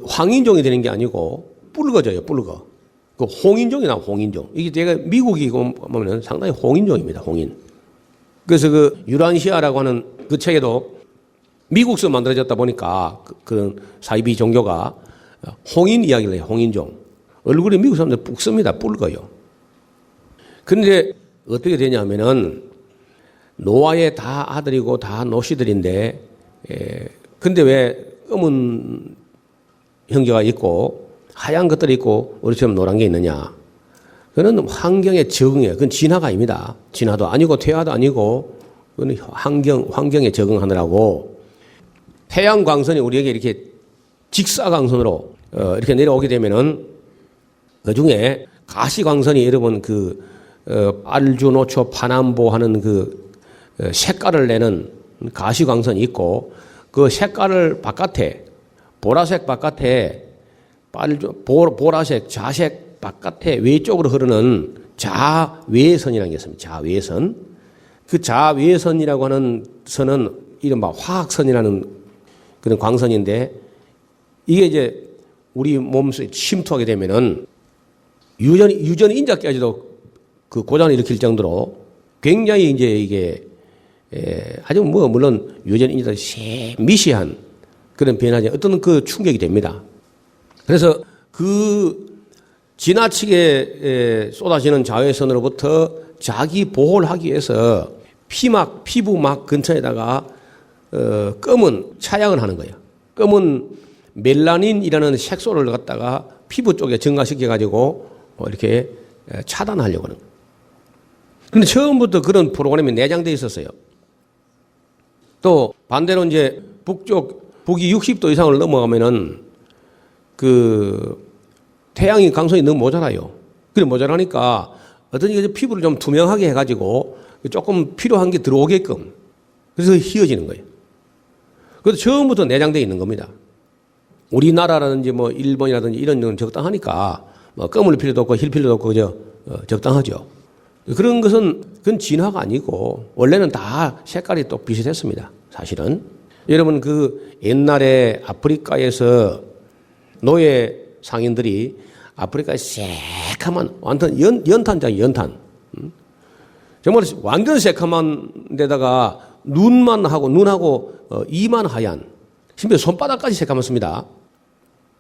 황인종이 되는 게 아니고 붉어져요. 붉어. 그 홍인종이 나와. 홍인종. 이게 제가 미국이 보면 상당히 홍인종입니다. 홍인. 그래서 유란시아라고 하는 그 책에도 미국서 만들어졌다 보니까 그런 사이비 종교가 홍인 이야기를 해요. 홍인종. 얼굴이 미국 사람들 붉습니다. 붉어요. 그런데 어떻게 되냐면은 노아의 다 아들이고 다 노씨들인데 근데 왜 검은 형제가 있고 하얀 것들이 있고 우리처럼 노란 게 있느냐. 그건 환경의 적응이에요. 그건 진화가 아닙니다. 진화도 아니고 퇴화도 아니고 그건 환경에 적응하느라고 태양 광선이 우리에게 이렇게 직사광선으로 이렇게 내려오게 되면은 그 중에 가시광선이 여러분 알주노초 파남보 하는 색깔을 내는 가시광선이 있고 그 색깔을 바깥에 보라색 바깥에 보라색 자색 바깥에 외쪽으로 흐르는 자외선이라는 게 있습니다. 자외선. 그 자외선이라고 하는 선은 이른바 화학선이라는 그런 광선인데 이게 이제 우리 몸속에 침투하게 되면은 유전 인자까지도 고장을 일으킬 정도로 굉장히 이제 이게 아주 물론 유전 인자도 미시한 그런 변화지 어떤 충격이 됩니다. 그래서 지나치게 쏟아지는 자외선으로부터 자기 보호를 하기 위해서 피부막 근처에다가 검은 차양을 하는 거예요. 검은 멜라닌이라는 색소를 갖다가 피부 쪽에 증가시켜 가지고 이렇게 차단하려고 하는 거예요. 그런데 처음부터 그런 프로그램이 내장되어 있었어요. 또 반대로 이제 북위 60도 이상을 넘어가면은 태양이 강선이 너무 모자라요. 그래 모자라니까 어떤 피부를 좀 투명하게 해가지고 조금 필요한 게 들어오게끔 그래서 휘어지는 거예요. 그래서 처음부터 내장되어 있는 겁니다. 우리나라라든지 일본이라든지 이런 건 적당하니까 검을 필요도 없고 힐 필요도 없고 적당하죠. 그런 것은 그건 진화가 아니고 원래는 다 색깔이 또 비슷했습니다. 사실은 여러분 옛날에 아프리카에서 노예 상인들이 아프리카의 새카만 완전 연탄장이 연탄 정말 완전 새카만 데다가 눈만 하고 눈하고 이만 하얀, 심지어 손바닥까지 새까맣습니다.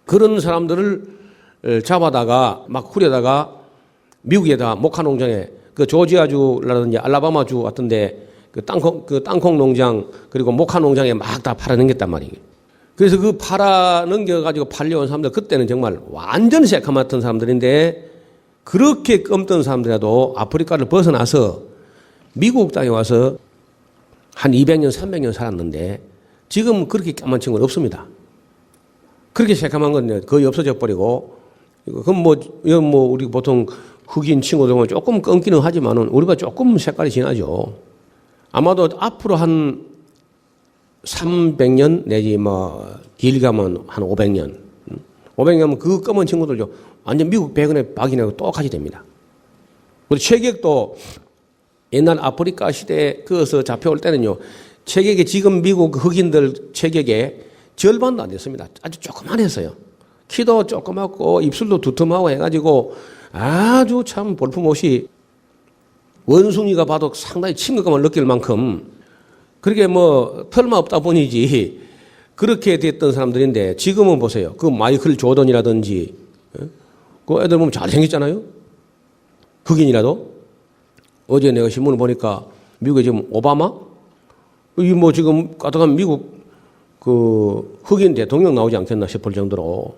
그런 사람들을 잡아다가 막 후려다가 미국에다 목화 농장에 그 조지아주라든지 알라바마주 같은데 그 땅콩 농장 그리고 목화 농장에 막 다 팔아넘겼단 말이에요. 그래서 그 팔아넘겨가지고 팔려온 사람들 그때는 정말 완전 새카맣던 사람들인데 그렇게 검던 사람들이라도 아프리카를 벗어나서 미국 땅에 와서 한 200년, 300년 살았는데 지금 그렇게 까만 친구는 없습니다. 그렇게 새카만 건 거의 없어져 버리고, 그럼 이건 우리 보통 흑인 친구들은 조금 끊기는 하지만은 우리가 조금 색깔이 진하죠. 아마도 앞으로 한 300년 내지 길게 가면 한 500년. 500년이면 그 검은 친구들죠. 완전 미국 백인의 박인하고 똑같이 됩니다. 그리고 체격도 옛날 아프리카 시대에 그어서 잡혀올 때는요, 체격이 지금 미국 흑인들 체격의 절반도 안 됐습니다. 아주 조그만했어요. 키도 조그맣고 입술도 두툼하고 해가지고 아주 참 볼품없이 원숭이가 봐도 상당히 친근감을 느낄 만큼 그렇게 털만 없다 보니지 그렇게 됐던 사람들인데 지금은 보세요. 그 마이클 조던이라든지 그 애들 보면 잘생겼잖아요. 흑인이라도. 어제 내가 신문을 보니까 미국에 지금 오바마? 이 지금 가다가 미국 그 흑인 대통령 나오지 않겠나 싶을 정도로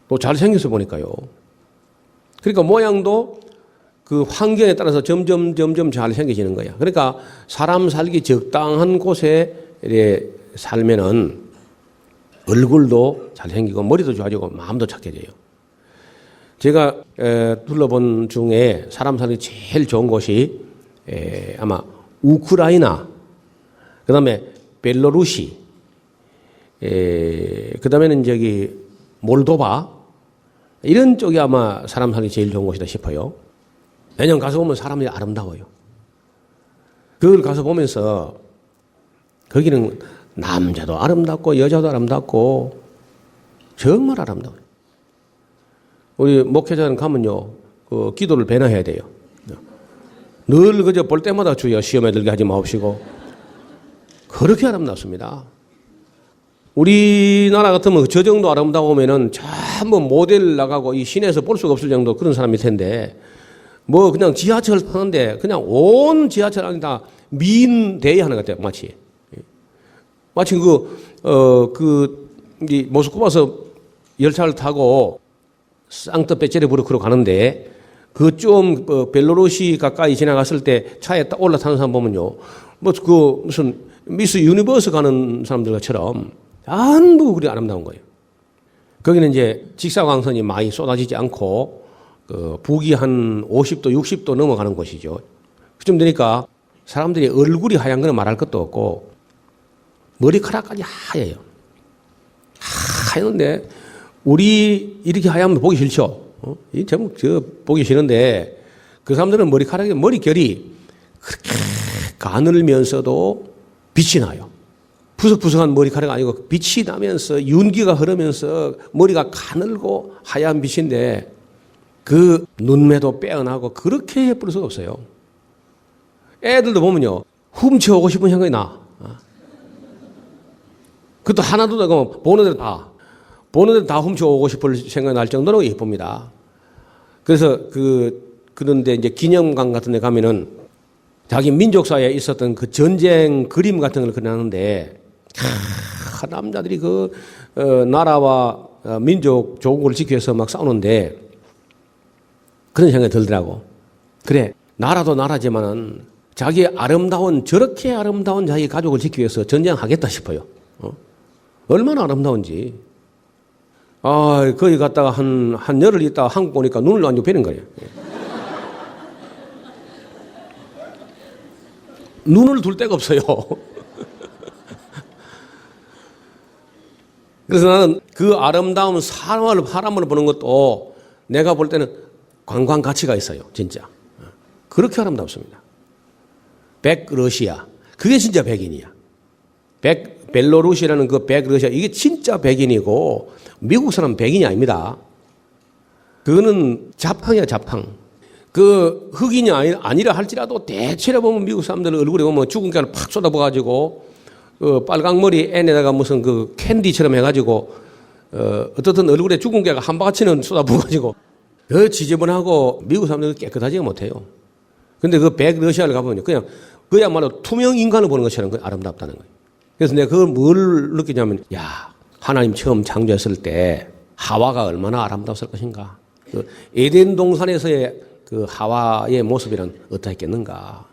또 잘생겨서 보니까요. 그러니까 모양도 그 환경에 따라서 점점 잘생겨지는 거야. 그러니까 사람 살기 적당한 곳에 살면은 얼굴도 잘생기고 머리도 좋아지고 마음도 착해져요. 제가 둘러본 중에 사람 살기 제일 좋은 곳이 아마 우크라이나, 그 다음에 벨로루시, 그 다음에는 몰도바, 이런 쪽이 아마 사람 살기 제일 좋은 곳이다 싶어요. 왜냐면 가서 보면 사람이 아름다워요. 그걸 가서 보면서 거기는 남자도 아름답고 여자도 아름답고 정말 아름다워요. 우리 목회자는 가면요, 그 기도를 배나해야 돼요. 늘 그저 볼 때마다 주여 시험에 들게 하지 마옵시고. 그렇게 아름답습니다. 우리나라 같으면 저 정도 아름다우면은 전부 모델 나가고 이 시내에서 볼 수가 없을 정도 그런 사람일 텐데, 그냥 지하철 타는데 그냥 온 지하철 안이 다 미인 대회하는 것 같아요, 마치. 마치 이 모스크바에서 열차를 타고 상트페테르부르크로 가는데 그 좀 벨로루시 가까이 지나갔을 때 차에 딱 올라타는 사람 보면요, 무슨 미스 유니버스 가는 사람들처럼 전부 그리 아름다운 거예요. 거기는 이제 직사광선이 많이 쏟아지지 않고 북이 한 50도, 60도 넘어가는 곳이죠. 그쯤 되니까 사람들이 얼굴이 하얀 건 말할 것도 없고 머리카락까지 하얘요. 하얀데 우리 이렇게 하얀면 보기 싫죠. 이 제목 보기 싫은데 그 사람들은 머리결이 그렇게 가늘면서도 빛이 나요. 푸석푸석한 머리카락이 아니고 빛이 나면서 윤기가 흐르면서 머리가 가늘고 하얀 빛인데 그 눈매도 빼어나고 그렇게 예쁠 수가 없어요. 애들도 보면요, 훔쳐오고 싶은 생각이 나. 그것도 하나도 되고 보는 데도 다 훔쳐오고 싶을 생각이 날 정도로 예쁩니다. 그래서 그런데 이제 기념관 같은 데 가면은 자기 민족사에 있었던 그 전쟁 그림 같은 걸 그려놨는데, 남자들이 나라와 민족 조국을 지키기 위해서 막 싸우는데 그런 생각이 들더라고. 그래, 나라도 나라지만은 자기 저렇게 아름다운 자기 가족을 지키기 위해서 전쟁하겠다 싶어요. 얼마나 아름다운지. 거기 갔다가 한 열흘 있다가 한국 오니까 눈을 완전 베는 거예요. 눈을 둘 데가 없어요. 그래서 나는 그 아름다운 사람을 보는 것도 내가 볼 때는 관광 가치가 있어요, 진짜. 그렇게 아름답습니다. 백러시아, 그게 진짜 백인이야. 벨로루시라는 그 백러시아, 이게 진짜 백인이고 미국 사람 백인이 아닙니다. 그거는 자팡이야, 자팡. 그 흑인이 아니라 할지라도 대체로 보면 미국 사람들 얼굴에 보면 죽은 깨를 팍 쏟아부어가지고 그 빨강머리 앤에다가 무슨 그 캔디처럼 해가지고 어떻든 얼굴에 죽은 깨가 한 바가지는 쏟아부어가지고 더 지저분하고 미국 사람들은 깨끗하지가 못해요. 근데 그 백러시아를 가보면 그냥 그야말로 투명 인간을 보는 것처럼 아름답다는 거예요. 그래서 내가 그걸 뭘 느끼냐면, 야, 하나님 처음 창조했을 때 하와가 얼마나 아름다웠을 것인가. 그 에덴 동산에서의 그 하와의 모습이란 어떠했겠는가.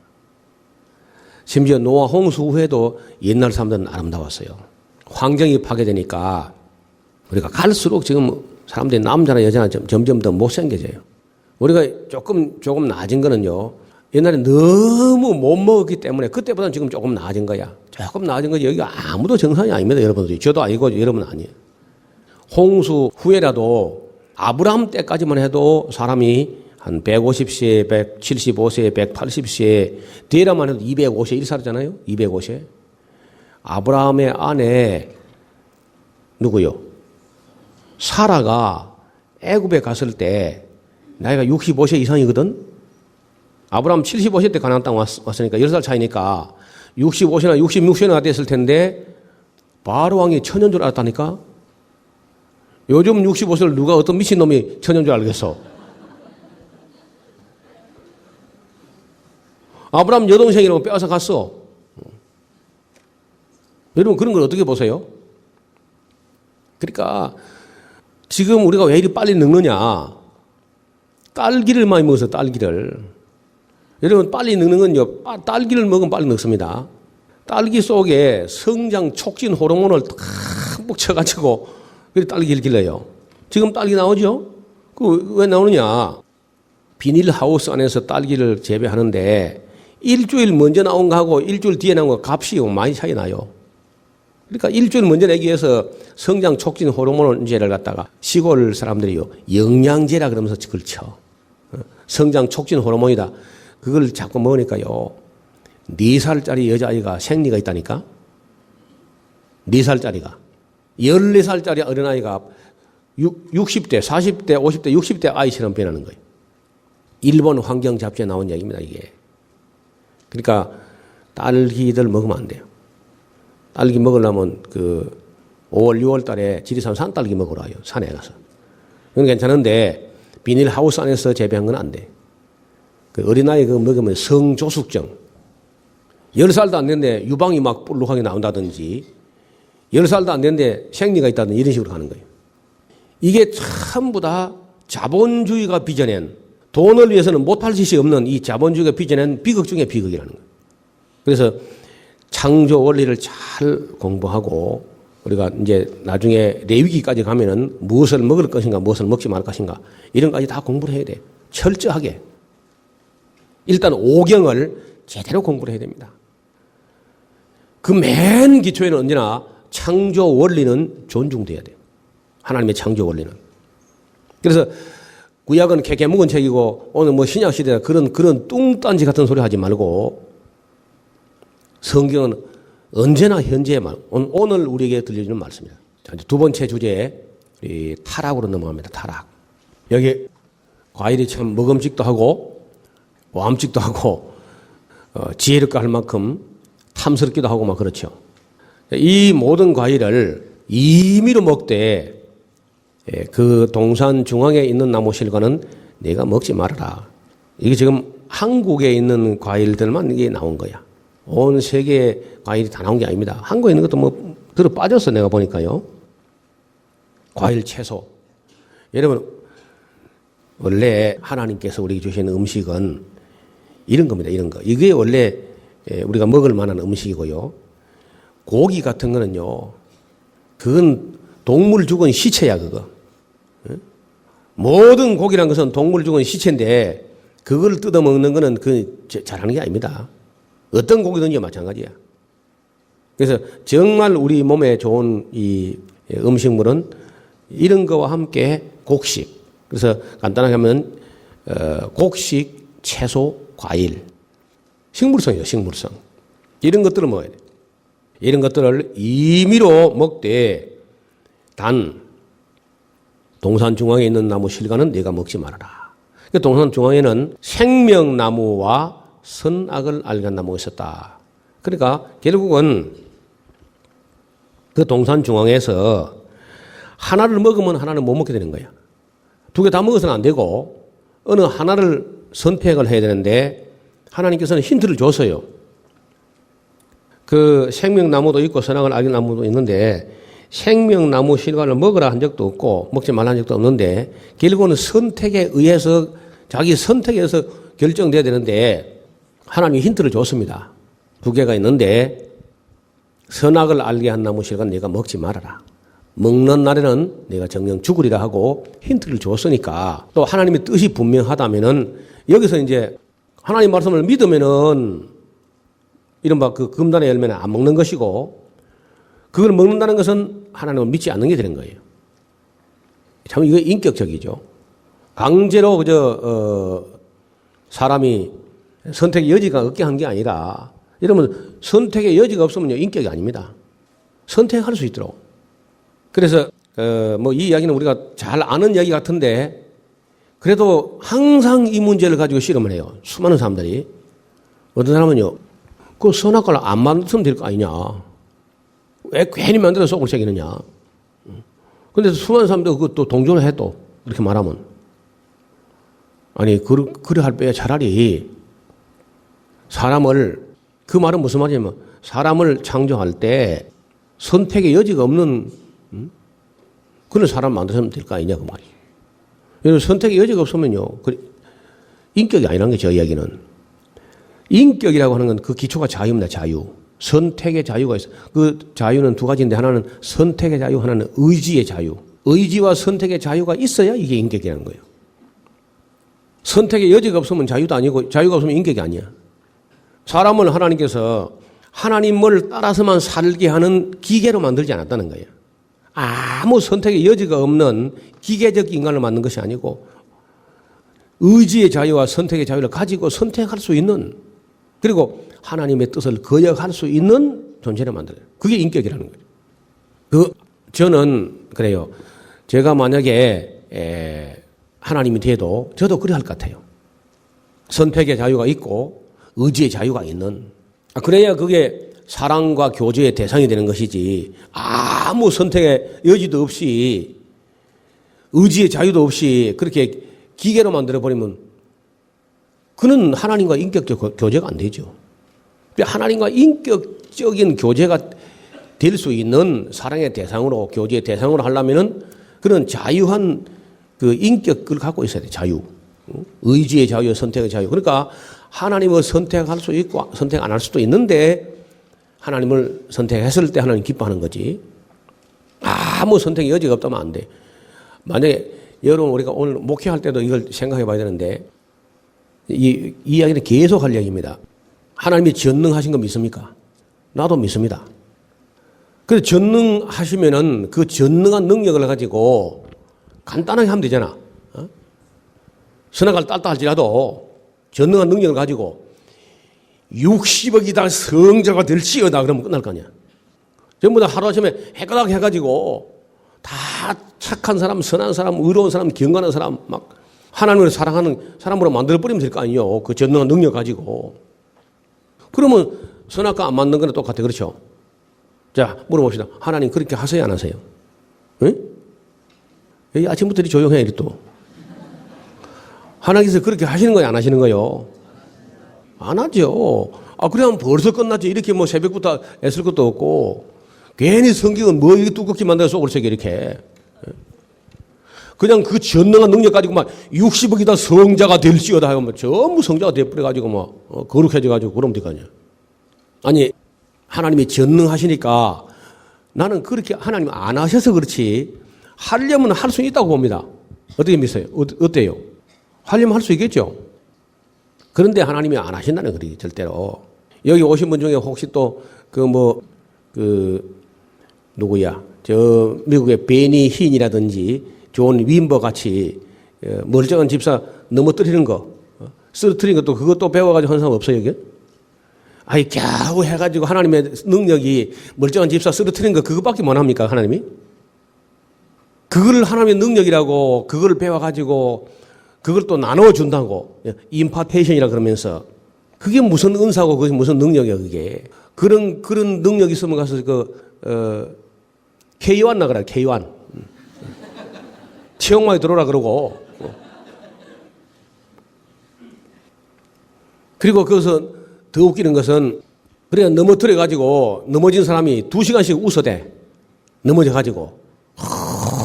심지어 노아 홍수 후에도 옛날 사람들은 아름다웠어요. 환경이 파괴되니까 우리가 갈수록 지금 사람들이 남자나 여자나 점점 더 못생겨져요. 우리가 조금 나아진 거는요. 옛날에 너무 못 먹었기 때문에 그때보다는 지금 조금 나아진 거야. 조금 나아진 거지. 여기가 아무도 정상이 아닙니다. 여러분들이. 저도 아니고 여러분은 아니에요. 홍수 후에라도 아브라함 때까지만 해도 사람이 한 150세, 175세, 180세, 데라만 해도 205세 1살이잖아요. 205세. 아브라함의 아내 누구요? 사라가 애굽에 갔을 때 나이가 65세 이상이거든. 아브라함 75세 때 가나안 땅 왔으니까 10살 차이니까 65세나 66세나 됐을 텐데 바로 왕이 천년 줄 알았다니까. 요즘 65세를 누가 어떤 미친놈이 천년 줄 알겠어. 아브라함 여동생이라고 빼앗아 갔어. 여러분 그런 걸 어떻게 보세요? 그러니까 지금 우리가 왜 이리 빨리 늙느냐. 딸기를 많이 먹어서 딸기를. 여러분 빨리 늙는 건요. 딸기를 먹으면 빨리 늙습니다. 딸기 속에 성장 촉진 호르몬을 탁 쳐가지고 딸기를 길러요. 지금 딸기 나오죠? 그 왜 나오느냐. 비닐하우스 안에서 딸기를 재배하는데 일주일 먼저 나온 거하고 일주일 뒤에 나온 거 값이 많이 차이 나요. 그러니까 일주일 먼저 내기 위해서 성장 촉진 호르몬제를 갖다가 시골 사람들이요. 영양제라 그러면서 그걸 쳐. 성장 촉진 호르몬이다. 그걸 자꾸 먹으니까요. 4살짜리 여자아이가 생리가 있다니까. 4살짜리가. 14살짜리 어린아이가 60대, 40대, 50대, 60대 아이처럼 변하는 거예요. 일본 환경 잡지에 나온 얘기입니다, 이게. 그러니까 딸기들 먹으면 안 돼요. 딸기 먹으려면 그 5월, 6월 달에 지리산 산딸기 먹으러 와요. 산에 가서. 그건 괜찮은데 비닐하우스 안에서 재배한 건 안 돼. 그 어린아이 그거 먹으면 성조숙증. 10살도 안 됐는데 유방이 막 볼록하게 나온다든지 10살도 안 됐는데 생리가 있다든지 이런 식으로 가는 거예요. 이게 전부 다 자본주의가 빚어낸 돈을 위해서는 못할 짓이 없는 이 자본주의가 빚어낸 비극 중에 비극이라는 거예요. 그래서 창조 원리를 잘 공부하고 우리가 이제 나중에 레위기까지 가면은 무엇을 먹을 것인가 무엇을 먹지 말 것인가 이런 것까지 다 공부를 해야 돼. 철저하게. 일단 오경을 제대로 공부를 해야 됩니다. 그 맨 기초에는 언제나 창조 원리는 존중돼야 돼요. 하나님의 창조 원리는. 그래서 구약은 개개 묵은 책이고 오늘 뭐 신약 시대에 그런 뚱딴지 같은 소리 하지 말고 성경은 언제나 현재의 말, 오늘 우리에게 들려주는 말씀입니다. 자, 이제 두 번째 주제에 타락으로 넘어갑니다. 타락. 여기 과일이 참 먹음직도 하고 보암직도 하고 지혜롭게 할 만큼 탐스럽기도 하고 막 그렇죠. 이 모든 과일을 임의로 먹되 그 동산 중앙에 있는 나무 실과는 내가 먹지 말아라. 이게 지금 한국에 있는 과일들만 이게 나온 거야. 온 세계의 과일이 다 나온 게 아닙니다. 한국에 있는 것도 뭐 들어 빠졌어 내가 보니까요. 과일, 채소. 여러분 원래 하나님께서 우리에게 주신 음식은 이런 겁니다. 이런 거. 이게 원래 우리가 먹을 만한 음식이고요. 고기 같은 거는요. 그건 동물 죽은 시체야 그거. 모든 고기란 것은 동물 죽은 시체인데 그걸 뜯어먹는 거는 그 잘하는 게 아닙니다. 어떤 고기든지 마찬가지야. 그래서 정말 우리 몸에 좋은 이 음식물은 이런 거와 함께 곡식. 그래서 간단하게 하면 곡식, 채소, 과일. 식물성이죠. 식물성. 이런 것들을 먹어야 돼. 이런 것들을 임의로 먹되 단 동산 중앙에 있는 나무 실과는 네가 먹지 말아라. 그 동산 중앙에는 생명나무와 선악을 알게 한 나무가 있었다. 그러니까 결국은 그 동산 중앙에서 하나를 먹으면 하나는 못 먹게 되는 거야. 두 개 다 먹어서는 안 되고 어느 하나를 선택을 해야 되는데 하나님께서는 힌트를 줬어요. 그 생명나무도 있고 선악을 알게 나무도 있는데 생명나무 실과를 먹으라 한 적도 없고 먹지 말라 한 적도 없는데 결국은 선택에 의해서 자기 선택에서 결정돼야 되는데 하나님이 힌트를 줬습니다. 두 개가 있는데 선악을 알게 한 나무 실과는 네가 먹지 말아라. 먹는 날에는 내가 정녕 죽으리라 하고 힌트를 줬으니까 또 하나님의 뜻이 분명하다면은 여기서 이제 하나님 말씀을 믿으면은 이른바 그 금단의 열매는 안 먹는 것이고 그걸 먹는다는 것은 하나님을 믿지 않는 게 되는 거예요. 참 이거 인격적이죠. 강제로 사람이 선택의 여지가 없게 한 게 아니라 이러면 선택의 여지가 없으면요 인격이 아닙니다. 선택할 수 있도록. 그래서 뭐 이 이야기는 우리가 잘 아는 이야기 같은데 그래도 항상 이 문제를 가지고 씨름을 해요. 수많은 사람들이. 어떤 사람은요. 그 선악과를 안 만들면 될 거 아니냐. 왜 괜히 만들어서 속을 새기느냐. 근데 수많은 사람들 그것도 동조를 해 또. 이렇게 말하면. 아니, 그래 할 바에 차라리 사람을, 그 말은 무슨 말이냐면 사람을 창조할 때 선택의 여지가 없는 그런 사람 만들면 될 거 아니냐 그 말이에요. 선택의 여지가 없으면요. 인격이 아니라는 게 저 이야기는. 인격이라고 하는 건 그 기초가 자유입니다. 자유. 선택의 자유가 있어요. 그 자유는 두 가지인데 하나는 선택의 자유, 하나는 의지의 자유. 의지와 선택의 자유가 있어야 이게 인격이라는 거예요. 선택의 여지가 없으면 자유도 아니고 자유가 없으면 인격이 아니야. 사람을 하나님께서 하나님을 따라서만 살게 하는 기계로 만들지 않았다는 거예요. 아무 선택의 여지가 없는 기계적 인간을 만든 것이 아니고 의지의 자유와 선택의 자유를 가지고 선택할 수 있는 그리고 하나님의 뜻을 거역할 수 있는 존재를 만들어요. 그게 인격이라는 거예요. 저는 그래요. 제가 만약에 하나님이 돼도 저도 그래 할 것 같아요. 선택의 자유가 있고 의지의 자유가 있는. 그래야 그게 사랑과 교제의 대상이 되는 것이지 아무 선택의 여지도 없이 의지의 자유도 없이 그렇게 기계로 만들어버리면 그는 하나님과 인격적 교제가 안 되죠. 하나님과 인격적인 교제가 될 수 있는 사랑의 대상으로 교제의 대상으로 하려면은 그런 자유한 그 인격을 갖고 있어야 돼. 자유. 의지의 자유, 선택의 자유. 그러니까 하나님을 선택할 수 있고 선택 안 할 수도 있는데 하나님을 선택했을 때 하나님 기뻐하는 거지. 아무 선택의 여지가 없다면 안 돼. 만약에 여러분 우리가 오늘 목회할 때도 이걸 생각해 봐야 되는데 이 이야기는 계속 할 이야기입니다. 하나님이 전능하신 거 믿습니까? 나도 믿습니다. 그래서 전능하시면은 그 전능한 능력을 가지고 간단하게 하면 되잖아. 선악을 딸다 할지라도 전능한 능력을 가지고 60억이다 성자가 될지어다 그러면 끝날 거 아니야. 전부 다 하루아침에 해가닥 해가지고 다 착한 사람, 선한 사람, 의로운 사람, 경건한 사람 막 하나님을 사랑하는 사람으로 만들어버리면 될 거 아니에요. 그 전능한 능력 가지고. 그러면 선악과 안 맞는 거는 똑같아. 그렇죠? 자, 물어봅시다. 하나님 그렇게 하세요? 안 하세요? 응? 여기 아침부터 이렇게 조용해, 이리 또. 하나님께서 그렇게 하시는 거예요? 안 하시는 거예요? 안 하죠. 그래야면 벌써 끝났지. 이렇게 뭐 새벽부터 애쓸 것도 없고. 괜히 성경은 뭐 이렇게 두껍게 만들어 속을 새겨, 이렇게. 그냥 그 전능한 능력 가지고 막 60억이다 성자가 될지어다 하고 뭐 전부 성자가 돼버려가지고 뭐 거룩해져가지고 그러면 될 거 아니야. 아니, 하나님이 전능하시니까 나는 그렇게 하나님 안 하셔서 그렇지 하려면 할 수 있다고 봅니다. 어떻게 믿어요? 어때요? 하려면 할 수 있겠죠? 그런데 하나님이 안 하신다는 거지, 절대로. 여기 오신 분 중에 혹시 또 누구야? 저 미국의 베니 힌이라든지 존 윈버 같이 멀쩡한 집사 넘어뜨리는 거, 쓰러뜨리는 것도 그것도 배워가지고 한 사람 없어요, 여기? 아이, 겨우 해가지고 하나님의 능력이 멀쩡한 집사 쓰러뜨리는 거 그것밖에 못 합니까, 하나님이? 그걸 하나님의 능력이라고 그걸 배워가지고 그걸 또 나눠준다고. 임파테이션이라 그러면서. 그게 무슨 은사고, 그게 무슨 능력이야, 그게. 그런 능력이 있으면 가서 K1 나가라, K1. 치역마에 들어오라 그러고. 그리고 그것은 더 웃기는 것은 그래 넘어뜨려가지고 넘어진 사람이 2시간씩 웃어대. 넘어져가지고.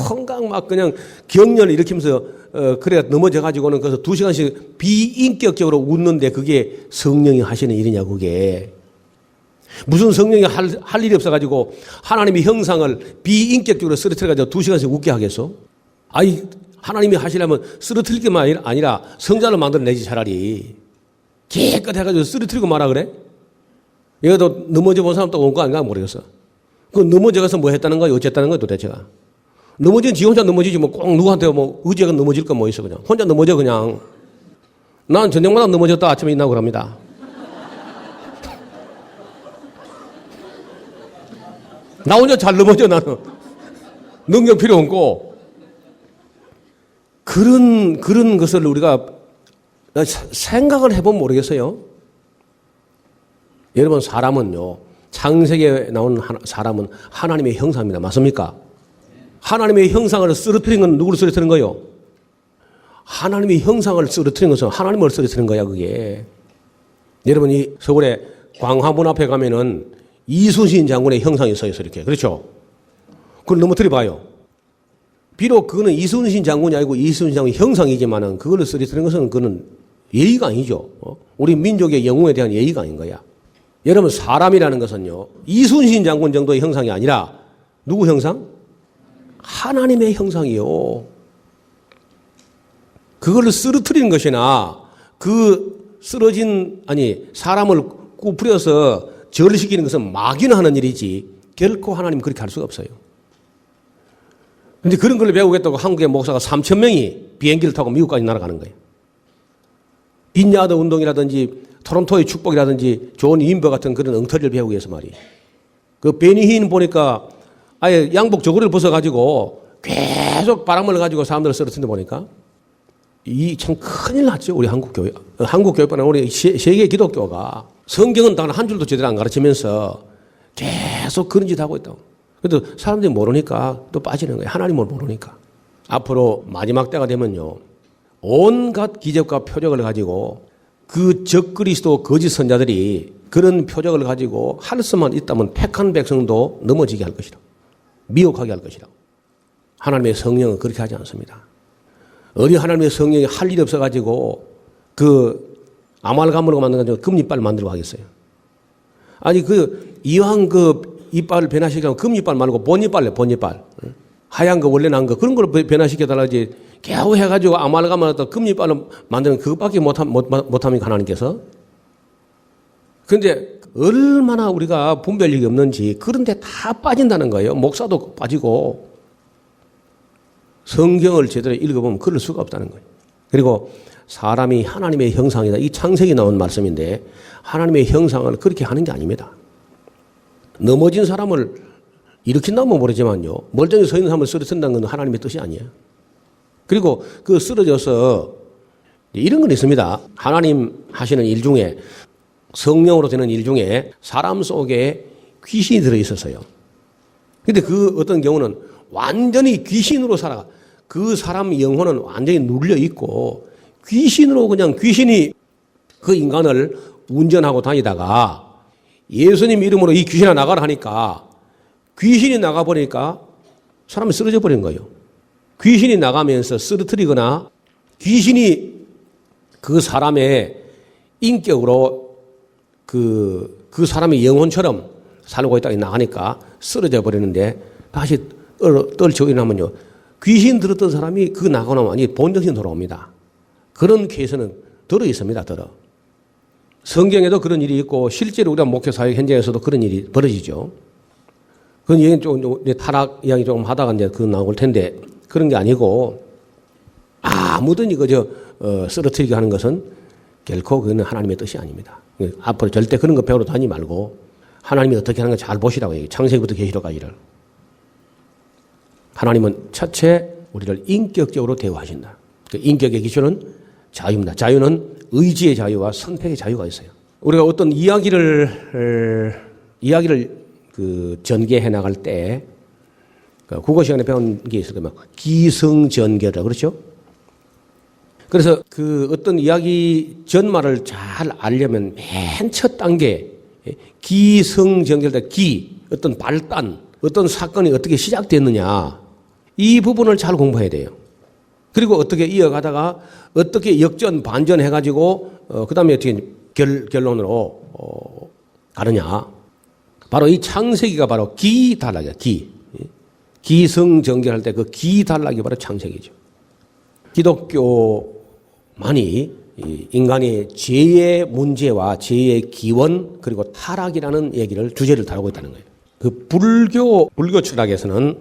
건강 막 그냥 경련을 일으키면서 그래 넘어져가지고는 그래서 2시간씩 비인격적으로 웃는데 그게 성령이 하시는 일이냐 그게. 무슨 성령이 할 일이 없어가지고 하나님의 형상을 비인격적으로 쓰러뜨려가지고 2시간씩 웃게 하겠어? 아니 하나님이 하시려면 쓰러뜨릴 게만 아니라 성자를 만들어내지 차라리. 깨끗해가지고 쓰러뜨리고 말아 그래? 얘도 넘어져 본 사람 또 온 거 아닌가 모르겠어. 그 넘어져가서 뭐 했다는 거야? 어쨌다는 거야 도대체가? 넘어진 지 혼자 넘어지지 뭐 꼭 누구한테 뭐 의지가 넘어질 건 뭐 있어 그냥. 혼자 넘어져 그냥. 난 저녁마다 넘어졌다 아침에 일어나고 그럽니다. 나 혼자 잘 넘어져 나는. 능력 필요 없고. 그런 것을 우리가 생각을 해보면 모르겠어요. 여러분 사람은요. 창세기에 나온 사람은 하나님의 형상입니다. 맞습니까? 하나님의 형상을 쓰러뜨린 건 누구를 쓰러뜨린 거예요? 하나님의 형상을 쓰러뜨린 것은 하나님을 쓰러뜨린 거야 그게. 여러분이 서울에 광화문 앞에 가면은 이순신 장군의 형상이 서 있어 이렇게. 그렇죠? 그걸 넘어뜨려 봐요. 비록 그거는 이순신 장군이 아니고 이순신 장군의 형상이지만은 그걸 쓰러뜨린 것은 그거는 예의가 아니죠. 우리 민족의 영웅에 대한 예의가 아닌 거야. 여러분 사람이라는 것은요. 이순신 장군 정도의 형상이 아니라 누구 형상? 하나님의 형상이요. 그걸 쓰러뜨리는 것이나 그 쓰러진 사람을 꾸부려서 절시키는 것은 막연하는 일이지 결코 하나님 그렇게 할 수가 없어요. 그런데 그런 걸 배우겠다고 한국의 목사가 3,000명이 비행기를 타고 미국까지 날아가는 거예요. 빈야드 운동이라든지 토론토의 축복이라든지 좋은 인버 같은 그런 엉터리를 배우기 위해서 말이에요. 그 베니힌 보니까 아예 양복 저고리를 벗어가지고 계속 바람을 가지고 사람들을 쓰러뜨린다 보니까 이 참 큰일 났죠. 우리 한국교회. 한국교회뿐 아니라 우리 세계 기독교가 성경은 단 한 줄도 제대로 안 가르치면서 계속 그런 짓 하고 있다고. 그래도 사람들이 모르니까 또 빠지는 거예요. 하나님을 모르니까. 앞으로 마지막 때가 되면요. 온갖 기적과 표적을 가지고 그 적그리스도 거짓 선자들이 그런 표적을 가지고 할 수만 있다면 택한 백성도 넘어지게 할 것이다. 미혹하게 할 것이다. 하나님의 성령은 그렇게 하지 않습니다. 어디 하나님의 성령이 할 일이 없어가지고 그 아말감으로 만든가지고 금이빨 만들고 하겠어요. 아니 이왕 이빨을 변화시키면 금이빨 말고 본이빨래 본이빨. 하얀 거 원래 난 거 그런 걸 변화시켜달라지 겨우 해가지고 아말감을 또 금이빨을 만드는 그것밖에 못합니까 하나님께서. 그런데 얼마나 우리가 분별력이 없는지 그런데 다 빠진다는 거예요. 목사도 빠지고 성경을 제대로 읽어보면 그럴 수가 없다는 거예요. 그리고 사람이 하나님의 형상이다. 이 창세기 나온 말씀인데 하나님의 형상을 그렇게 하는 게 아닙니다. 넘어진 사람을 일으킨다면 모르지만요. 멀쩡히 서 있는 사람을 쓰러뜨린다는 건 하나님의 뜻이 아니에요. 그리고 그 쓰러져서 이런 건 있습니다. 하나님 하시는 일 중에 성령으로 되는 일 중에 사람 속에 귀신이 들어있었어요. 근데 그 어떤 경우는 완전히 귀신으로 살아가. 그 사람 영혼은 완전히 눌려있고 귀신으로 그냥 귀신이 그 인간을 운전하고 다니다가 예수님 이름으로 이 귀신아 나가라 하니까 귀신이 나가버리니까 사람이 쓰러져 버린 거예요. 귀신이 나가면서 쓰러뜨리거나 귀신이 그 사람의 인격으로 그 사람의 영혼처럼 살고 있다가 나가니까 쓰러져 버리는데 다시 떨치고 일어나면요. 귀신 들었던 사람이 그 나가고 나면 본정신 돌아옵니다. 그런 케이스는 들어 있습니다. 들어. 성경에도 그런 일이 있고 실제로 우리가 목회사역 현장에서도 그런 일이 벌어지죠. 그건 얘기는 좀 타락 이야기 조금 하다가 이제 그 나올 텐데 그런 게 아니고 아무든지 그저 쓰러뜨리게 하는 것은 결코 그는 하나님의 뜻이 아닙니다. 앞으로 절대 그런 거 배우러 다니지 말고 하나님이 어떻게 하는 거 잘 보시라고 얘기해요. 창세기부터 계시록까지를. 하나님은 첫째 우리를 인격적으로 대우하신다. 그 인격의 기준은 자유입니다. 자유는 의지의 자유와 선택의 자유가 있어요. 우리가 어떤 이야기를 그 전개해 나갈 때 국어 시간에 배운 게 있을 거면 기승전결이라고 그렇죠? 그래서 그 어떤 이야기 전말을 잘 알려면 맨 첫 단계 기승전결 어떤 발단, 어떤 사건이 어떻게 시작됐느냐 이 부분을 잘 공부해야 돼요. 그리고 어떻게 이어가다가 어떻게 역전 반전 해가지고 그다음에 어떻게 결론으로 가느냐. 바로 이 창세기가 바로 기단락이야. 기승전결할 때 그 기단락이 바로 창세기죠. 기독교만이 인간의 죄의 문제와 죄의 기원 그리고 타락이라는 주제를 다루고 있다는 거예요. 그 불교 철학에서는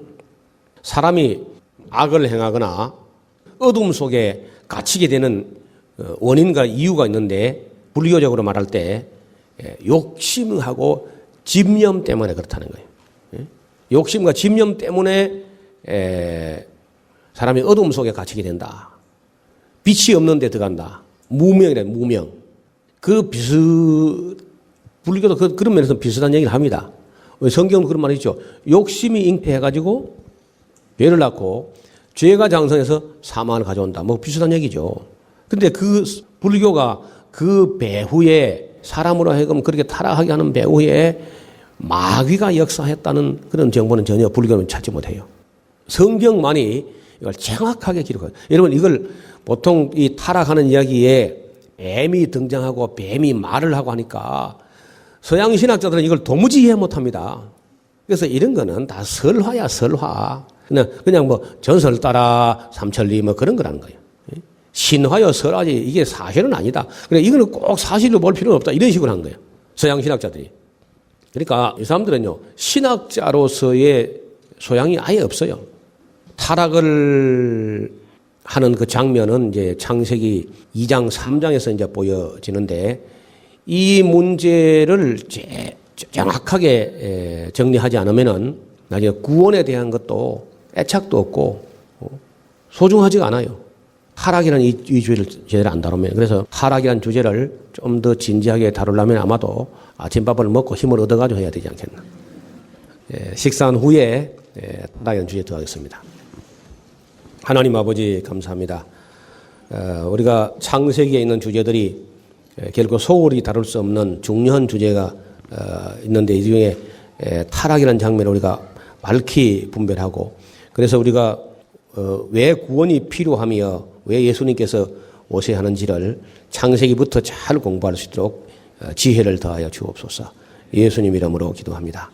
사람이 악을 행하거나 어둠 속에 갇히게 되는 원인과 이유가 있는데 불교적으로 말할 때 욕심하고 집념 때문에 그렇다는 거예요. 욕심과 집념 때문에 사람이 어둠 속에 갇히게 된다. 빛이 없는 데 들어간다. 무명이래, 무명. 불교도 그런 면에서 비슷한 얘기를 합니다. 성경은 그런 말이 있죠. 욕심이 잉태해가지고 죄를 낳고 죄가 장성해서 사망을 가져온다. 뭐 비슷한 얘기죠. 근데 그 불교가 그 배후에 사람으로 하여금 그렇게 타락하게 하는 배후에 마귀가 역사했다는 그런 정보는 전혀 불교는 찾지 못해요. 성경만이 이걸 정확하게 기록해요. 여러분 이걸 보통 이 타락하는 이야기에 뱀이 등장하고 뱀이 말을 하고 하니까 서양 신학자들은 이걸 도무지 이해 못합니다. 그래서 이런 거는 다 설화야 설화. 그냥 뭐 전설 따라 삼천리 뭐 그런 거라는 거예요. 신화요 설화지 이게 사실은 아니다. 그래 이거는 꼭 사실로 볼 필요는 없다. 이런 식으로 한 거예요. 서양 신학자들이. 그러니까 이 사람들은요 신학자로서의 소양이 아예 없어요. 타락을 하는 그 장면은 이제 창세기 2장 3장에서 이제 보여지는데 이 문제를 정확하게 정리하지 않으면은 나중에 구원에 대한 것도 애착도 없고 소중하지가 않아요. 타락이라는 이 주제를 제대로 안 다루면. 그래서 타락이라는 주제를 좀 더 진지하게 다루려면 아마도 아침밥을 먹고 힘을 얻어가지고 해야 되지 않겠나. 식사한 후에 타락이라는 주제에 들어가겠습니다. 하나님 아버지 감사합니다. 우리가 창세기에 있는 주제들이 결코 소홀히 다룰 수 없는 중요한 주제가 있는데 이 중에 타락이라는 장면을 우리가 밝히 분별하고 그래서 우리가 왜 구원이 필요하며 왜 예수님께서 오셔야 하는지를 창세기부터 잘 공부할 수 있도록 지혜를 더하여 주옵소서. 예수님 이름으로 기도합니다.